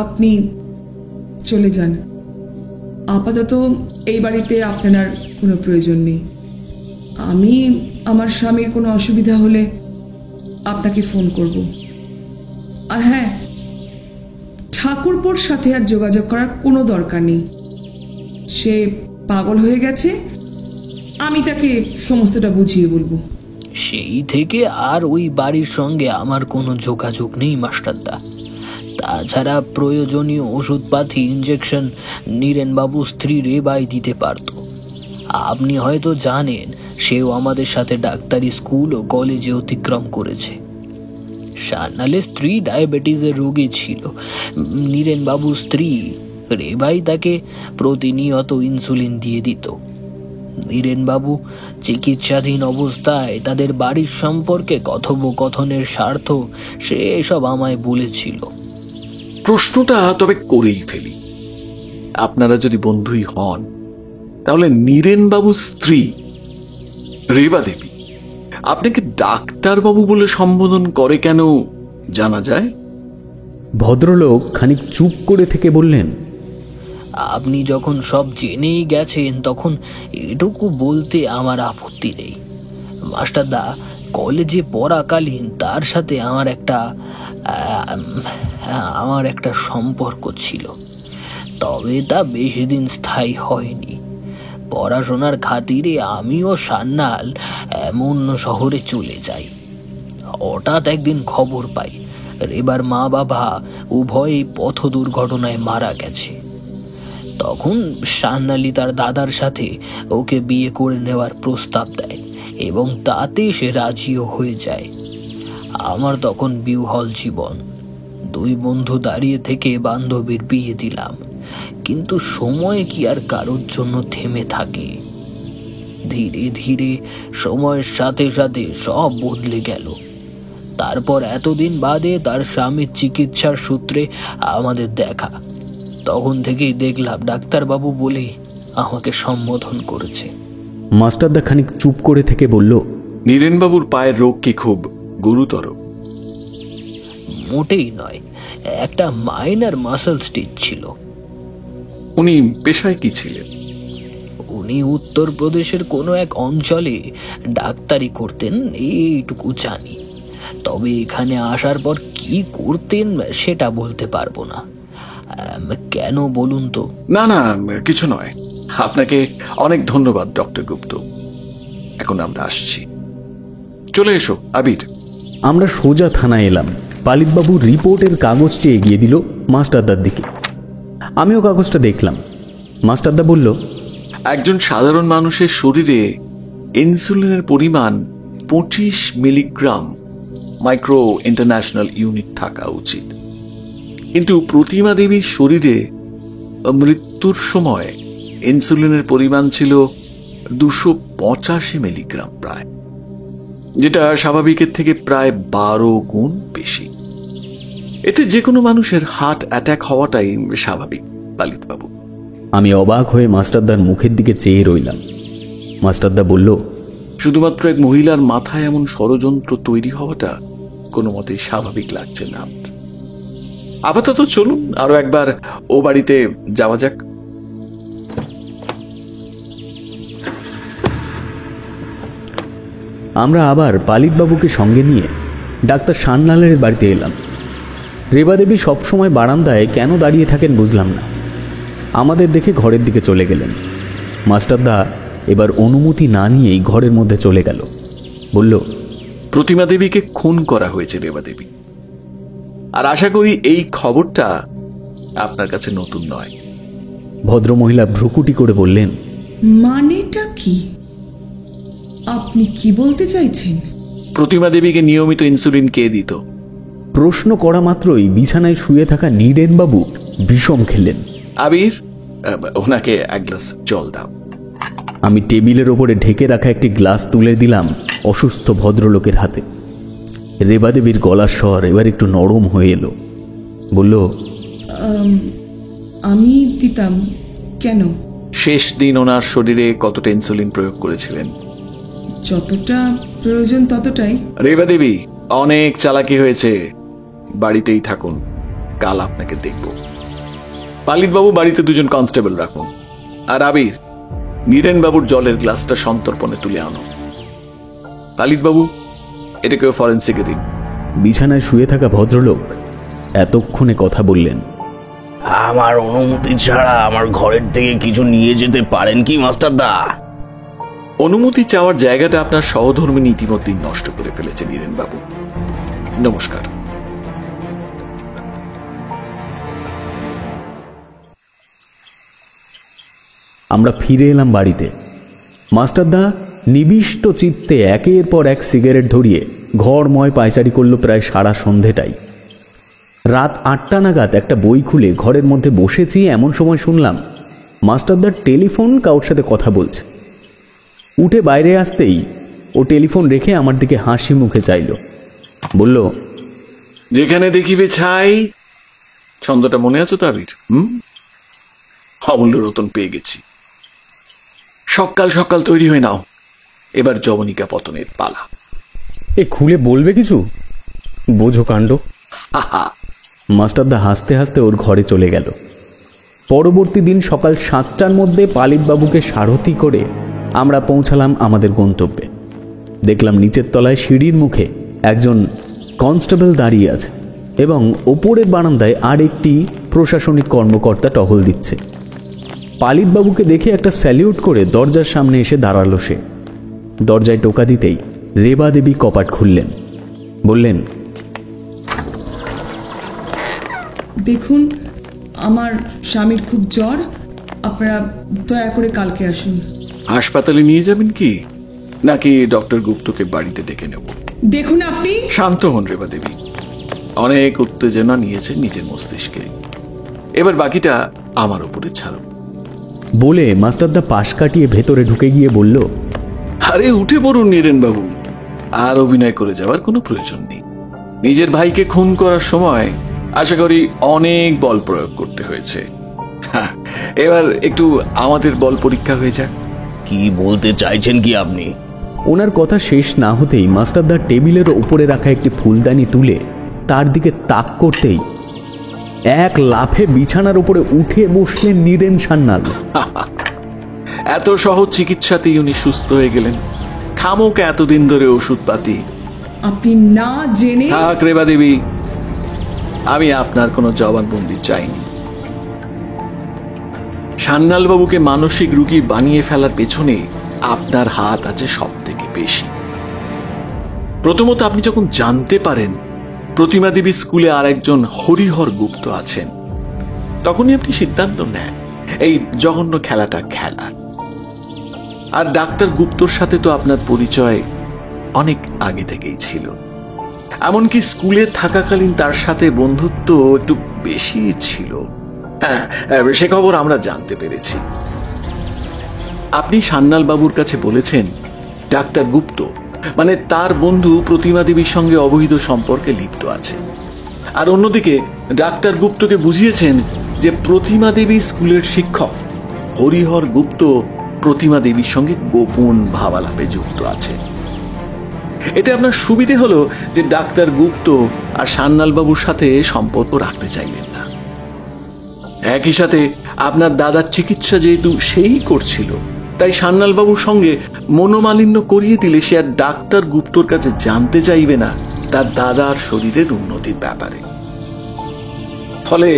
আপনি চলে যান। আপাতত এই বাড়িতে আপনার কোনো প্রয়োজন নেই। আমি আমার স্বামীর কোনো অসুবিধা হলে আপনাকে ফোন করব। আর হ্যাঁ, ঠাকুরপোর সাথে আর যোগাযোগ করার কোনো দরকার নেই। সে পাগল হয়ে গেছে, আমি তাকে সমস্তটা বুঝিয়ে বলবো। সেই থেকে আর ওই বাড়ির সঙ্গে আমার কোনো যোগাযোগ নেই মাস্টারদা। তাছাড়া প্রয়োজনীয় ওষুধপাতি, ইঞ্জেকশন নীরেন বাবু স্ত্রী রেবাই দিতে পারত। আপনি হয়তো জানেন সেও আমাদের সাথে ডাক্তারি স্কুল ও কলেজে অতিক্রম করেছে। সান্যালের স্ত্রী ডায়াবেটিসের রোগী ছিল। নীরেন বাবুর স্ত্রী রেবাই তাকে প্রতিনিয়ত ইনসুলিন দিয়ে দিত। নীরেন বাবু চিকিৎসাধীন অবস্থায় তাদের বাড়ির সম্পর্কে কথোপকথনের স্বার্থ সে এসব আমায় বলেছিল। প্রশ্নটা তবে করেই ফেলি, আপনারা যদি বন্ধুই হন, তাহলে নীরেন বাবুর স্ত্রী রেবা দেবী আপনাকে ডাক্তারবাবু বলে সম্বোধন করে কেন জানা যায়? ভদ্রলোক খানিক চুপ করে থেকে বললেন, আপনি যখন সব জেনেই গেছেন তখন এটুকু বলতে আমার আপত্তি নেই। মাস্টারদা, কলেজে পড়াকালীন তার সাথে আমার একটা সম্পর্ক ছিল, তবে তা বেশি দিন স্থায়ী হয়নি। পড়াশোনার খাতিরে আমিও সান্যাল এমন শহরে চলে যাই। হঠাৎ একদিন খবর পাই রেবার মা বাবা উভয়ই পথ দুর্ঘটনায় মারা গেছে। তখন সান্যালি তার দাদার সাথে ওকে বিয়ে করে নেওয়ার প্রস্তাব দেয় এবং তাতে সে রাজিও হয়ে যায়। আমার তখন বিহ্বল জীবন। দুই বন্ধু দাঁড়িয়ে থেকে বান্ধবীর বিয়ে দিলাম, কিন্তু সময় কি আর কারোর জন্য থেমে থাকে? ধীরে ধীরে সময়ের সাথে সাথে সব বদলে গেল। তারপর এতদিন বাদে তার স্বামীর চিকিৎসার সূত্রে আমাদের দেখা। তখন থেকেই দেখলাম ডাক্তারবাবু বলে আমাকে সম্বোধন করেছে। মাস্টারদা খানিক চুপ করে থেকে বলল, নীরেনবাবুর পায়ের রোগ কি খুব গুরুতর? মোটেই নয়, একটা মাইনার মাসল স্টিচ ছিল। উনি পেশায় কি ছিলেন? উনি উত্তরপ্রদেশের কোনো এক অঞ্চলে ডাক্তারি করতেন, এইটুকু জানি। তবে এখানে আসার পর কি করতেন সেটা বলতে পারবো না। কেন বলুন তো? না না, কিছু নয়। আপনাকে অনেক ধন্যবাদ ডক্টর গুপ্ত। এখন আমরা আসছি। চলে এসো আবির। আমরা সোজা থানায় এলাম। পালিতবাবু রিপোর্টের কাগজটি এগিয়ে দিল মাস্টারদার দিকে। আমিও কাগজটা দেখলাম। মাস্টারদা বলল, একজন সাধারণ মানুষের শরীরে ইনসুলিনের পরিমাণ 25 মিলিগ্রাম মাইক্রো ইন্টারন্যাশনাল ইউনিট থাকা উচিত, কিন্তু প্রতিমা দেবীর শরীরে মৃত্যুর সময় ইনসুলিনের পরিমাণ ছিল 285 মিলিগ্রাম প্রায়, যেটা স্বাভাবিকের থেকে প্রায় 12 গুণ বেশি। এতে যে কোনো মানুষের হার্ট অ্যাটাক হওয়াটাই স্বাভাবিক পালিতবাবু। আমি অবাক হয়ে মাস্টারদার মুখের দিকে চেয়ে রইলাম। মাস্টারদা বলল, শুধুমাত্র এক মহিলার মাথায় এমন ষড়যন্ত্র তৈরি হওয়াটা কোনো মতেই স্বাভাবিক লাগছে না। আপাতত চলুন আরো একবার ও বাড়িতে যাওয়া যাক। আমরা আবার পালিতবাবুকে সঙ্গে নিয়ে ডাক্তার সান্যালের বাড়িতে এলাম। রেবাদেবী সবসময় বারান্দায় কেন দাঁড়িয়ে থাকেন বুঝলাম না। আমাদের দেখে ঘরের দিকে চলে গেলেন। মাস্টারদা এবার অনুমতি না নিয়েই ঘরের মধ্যে চলে গেল। বলল, প্রতিমা দেবীকে খুন করা হয়েছে রেবা দেবী, আর আশা করি এই খবরটা আপনার কাছে নতুন নয়। ভদ্রমহিলা ভ্রুকুটি করে বললেন, মানেটা কি? আপনি কি বলতে চাইছেন? প্রতিমা দেবীকে নিয়মিত ইনসুলিন কে দিত? প্রশ্ন করা মাত্রই বিছানায় শুয়ে থাকা নীরেনবাবু বিষম খেলেন। আবির, ওনাকে এক গ্লাস জল দাও। আমি টেবিলের ওপরে ঢেকে রাখা একটি গ্লাস তুলে দিলাম অসুস্থ ভদ্রলোকের হাতে। রেবাদেবীর গলার স্বর এবার একটু নরম হয়ে এলো। বলল, আমি দিতাম কেন? শেষ দিন ওনার শরীরে কতটা ইনসুলিন প্রয়োগ করেছিলেন? যতটা প্রয়োজন ততটাই। রেবা দেবী, অনেক চালাকি হয়েছে, বাড়িতেই থাকুন, কাল আপনাকে দেখব। পালিতবাবু বাড়িতে 2জন কনস্টেবল রাখুন। আর আবির, নীরেনবাবুর জলের গ্লাসটা সন্তর্পণে তুলে আনো। পালিতবাবু, এটাকেও ফরেন্সিকে দিন। বিছানায় শুয়ে থাকা ভদ্রলোক এতক্ষণে কথা বললেন, আমার অনুমতি ছাড়া আমার ঘরের থেকে কিছু নিয়ে যেতে পারেন কি মাস্টারদা? অনুমতি চাওয়ার জায়গাটা আপনার সহধর্মিনী ইতিমধ্যেই নষ্ট করে ফেলেছে নীরেনবাবু। নমস্কার। আমরা ফিরে এলাম বাড়িতে। মাস্টারদা নিবিষ্ট চিত্তে একের পর এক সিগারেট ধরিয়ে ঘরময় পায়চারি করল প্রায় সারা সন্ধেটাই। রাত 8টা নাগাদ একটা বই খুলে ঘরের মধ্যে বসেছি, এমন সময় শুনলাম মাস্টারদার টেলিফোন কারোর সাথে কথা বলছে। উঠে বাইরে আসতেই ও টেলিফোন রেখে আমার দিকে হাসি মুখে চাইল। বলল, যেখানে দেখিবে ছাই, ছন্দটা মনে আছে তো আবির? অমূল্য রতন পেয়ে গেছি। সকাল সকাল তৈরি হয়ে নাও, এবার যবনিকা পতনের পালা। এ খুলে বলবে কিছু? বোঝো কাণ্ড। মাস্টারদা হাসতে হাসতে ওর ঘরে চলে গেল। পরবর্তী দিন সকাল 7টার মধ্যে পালিতবাবুকে সারথি করে আমরা পৌঁছালাম আমাদের গন্তব্যে। দেখলাম নিচের তলায় সিঁড়ির মুখে একজন কনস্টেবল দাঁড়িয়ে আছে এবং ওপরের বারান্দায় আর একটি প্রশাসনিক কর্মকর্তা টহল দিচ্ছে। পালিতবাবুকে দেখে একটা স্যালিউট করে দরজার সামনে এসে দাঁড়ালো সে। দরজায় টোকা দিতেই রেবা দেবী কপাট খুললেন। বললেন, দেখুন, আমার স্বামীর খুব জ্বর, আপনারা দয়া করে কালকে আসুন। হাসপাতালে নিয়ে যাবেন কি, নাকি ডক্টর গুপ্তকে বাড়িতে ডেকে নেব? দেখুন আপনি শান্ত হন রেবা দেবী। অনেক উত্তেজনা নিয়েছে নিজের মস্তিষ্কে, এবার বাকিটা আমার উপরে ছাড়ুন। বলে মাস্টারদা পাশ কাটিয়ে ভেতরে ঢুকে গিয়ে বলল, আরে উঠে পড়ুন নীরেনবাবু, আর অভিনয় করে যাওয়ার কোনো প্রয়োজন নেই। নিজের ভাইকে খুন করার সময় আশা করি অনেক বল প্রয়োগ করতে হয়েছে। এবার একটু আমাদের বল পরীক্ষা হয়ে যাক। কি বলতে চাইছেন কি আপনি? ওনার কথা শেষ না হতেই মাস্টারদা টেবিলের উপরে রাখা একটি ফুলদানি তুলে তার দিকে তাক করতেই এক লাফে বিছানার উপরে উঠে বসলেন নীরেন সান্যাল। এত সহজ চিকিৎসাতেই উনি সুস্থ হয়ে গেলেন। খামোকে এতদিন ধরে ওষুধপাতি, আপনি না জেনে। থাক রেবা দেবী, আমি আপনার কোনো জবানবন্দি চাইনি। সান্যাল বাবুকে মানসিক রোগী বানিয়ে ফেলার পেছনে আপনার হাত আছে সব থেকে বেশি। প্রথমত, আপনি যখন জানতে পারেন প্রতিমা দেবী স্কুলে আর একজন হরিহর গুপ্ত আছেন, তখনই আপনি সিদ্ধান্ত নেন এই জঘন্য খেলাটা খেলা। আর ডাক্তার গুপ্তর সাথে তো আপনার পরিচয় অনেক আগে থেকেই ছিল, এমনকি স্কুলে থাকাকালীন তার সাথে বন্ধুত্ব একটু বেশি ছিল। হ্যাঁ, সে খবর আমরা জানতে পেরেছি। আপনি সান্যাল বাবুর কাছে বলেছেন ডাক্তার গুপ্ত মানে তার বন্ধু প্রতিমা দেবীর সঙ্গে অবৈধ সম্পর্কে লিপ্ত আছে, আর অন্যদিকে ডাক্তার গুপ্তকে বুঝিয়েছেন যে প্রতিমা দেবী স্কুলের শিক্ষক হরিহর গুপ্ত প্রতিমা দেবীর সঙ্গে গোপন ভাবালাপে যুক্ত আছে। এতে আপনার সুবিধে হলো যে ডাক্তার গুপ্ত আর সান্যাল বাবুর সাথে সম্পর্ক রাখতে চাইলেন না। একই সাথে আপনার দাদার চিকিৎসা যেহেতু সেই করছিল, তাই সান্যাল বাবুর সঙ্গে মনোমালিন্য করিয়ে দিলে সে আর ডাক্তার গুপ্তর কাছে জানতে চাইবে না তার দাদার শরীরের উন্নতির ব্যাপারে। ফলে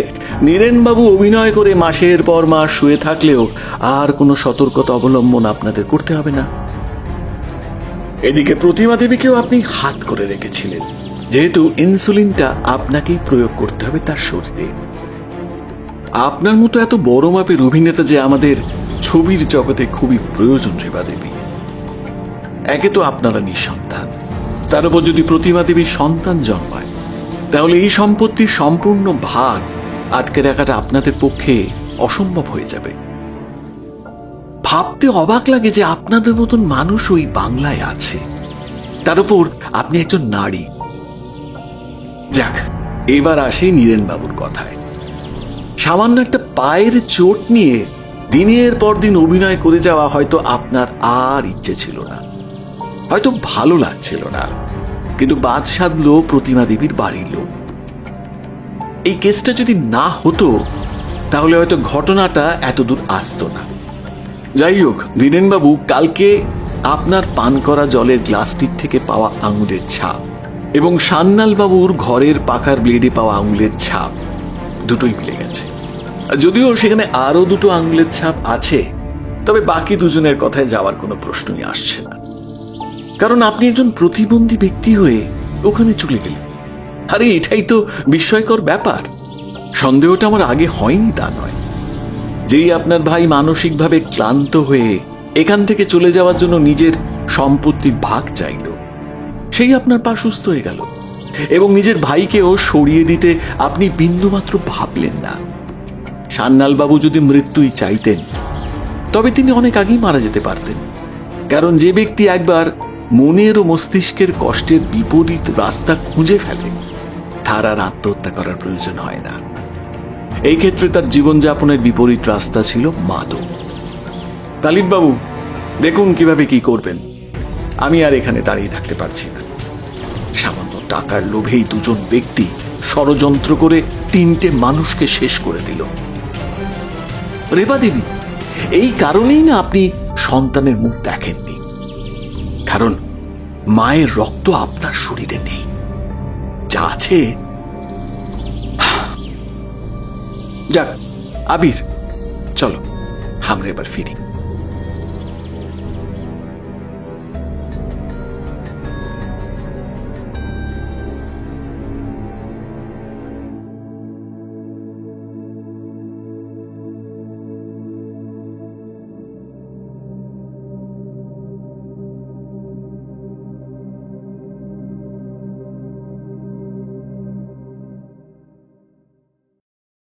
নীরেনবাবু অভিনয় করে মাসের পর মাস শুয়ে থাকলেও আর কোনো সতর্কতা অবলম্বন আপনাদের করতে হবে না। এদিকে প্রতিমা দেবীকেও আপনি হাত করে রেখেছিলেন, যেহেতু ইনসুলিনটা আপনাকেই প্রয়োগ করতে হবে তার শরীরে। আপনার মতো এত বড় মাপের অভিনেতা যে আমাদের ছবির জগতে খুবই প্রয়োজন রেবা দেবী। একে তো আপনারা নিঃসন্তান, তার উপর যদি প্রতিমা দেবীর সন্তান জন্মায়, তাহলে এই সম্পত্তির সম্পূর্ণ ভাগ আটকে রাখাটা আপনাদের পক্ষে অসম্ভব হয়ে যাবে। ভাবতে অবাক লাগে যে আপনাদের মতন মানুষ ওই বাংলায় আছে, তার উপর আপনি একজন নারী। যাক, এবার আসে নীরেন বাবুর কথায়। সামান্য একটা পায়ের চোট নিয়ে দিনের পর দিন অভিনয় করে যাওয়া হয়তো আপনার আর ইচ্ছে ছিল না, হয়তো ভালো লাগছিল না, কিন্তু বাদ সাধলো প্রতিমা দেবীর বাড়ির লোক। এই কেসটা যদি না হতো তাহলে হয়তো ঘটনাটা এতদূর আসতো না। যাই হোক, নীরেনবাবু কালকে আপনার পান করা জলের গ্লাসটির থেকে পাওয়া আঙুলের ছাপ এবং সান্যাল বাবুর ঘরের পাখার ব্লেডে পাওয়া আঙুলের ছাপ দুটোই মিলে গেছে। যদিও সেখানে আরো দুটো আঙুলের ছাপ আছে, তবে বাকি দুজনের কথায় যাওয়ার কোনো প্রশ্নই আসছে না, কারণ আপনি একজন প্রতিবন্ধী ব্যক্তি হয়ে ওখানে চলে গেলেন। আরে এটাই তো বিস্ময়কর ব্যাপার। সন্দেহটা আমার আগে হয়নি তা নয়। যেই আপনার ভাই মানসিকভাবে ক্লান্ত হয়ে এখান থেকে চলে যাওয়ার জন্য নিজের সম্পত্তির ভাগ চাইল, সেই আপনার পা সুস্থ হয়ে গেল এবং নিজের ভাইকেও সরিয়ে দিতে আপনি বিন্দুমাত্র ভাবলেন না। সান্যাল বাবু যদি মৃত্যুই চাইতেন, তবে তিনি অনেক আগেই মারা যেতে পারতেন, কারণ যে ব্যক্তি একবার মনের ও মস্তিষ্কের কষ্টের বিপরীত রাস্তা খুঁজে ফেলে তার আর আত্মহত্যা করার প্রয়োজন হয় না। এই ক্ষেত্রে তার জীবনযাপনের বিপরীত রাস্তা ছিল মাদক। কালিদ বাবু, দেখুন কিভাবে কি করবেন। আমি আর এখানে দাঁড়িয়ে থাকতে পারছি না। সামান্য টাকার লোভেই দুজন ব্যক্তি ষড়যন্ত্র করে 3টে মানুষকে শেষ করে দিল। রেবা দেবী, এই কারণেই না আপনি সন্তানের মুখ দেখেননি, কারণ মায়ের রক্ত আপনার শরীরে নেই, যা আছে। যাক আবির, চলো আমরা এবার ফিরি।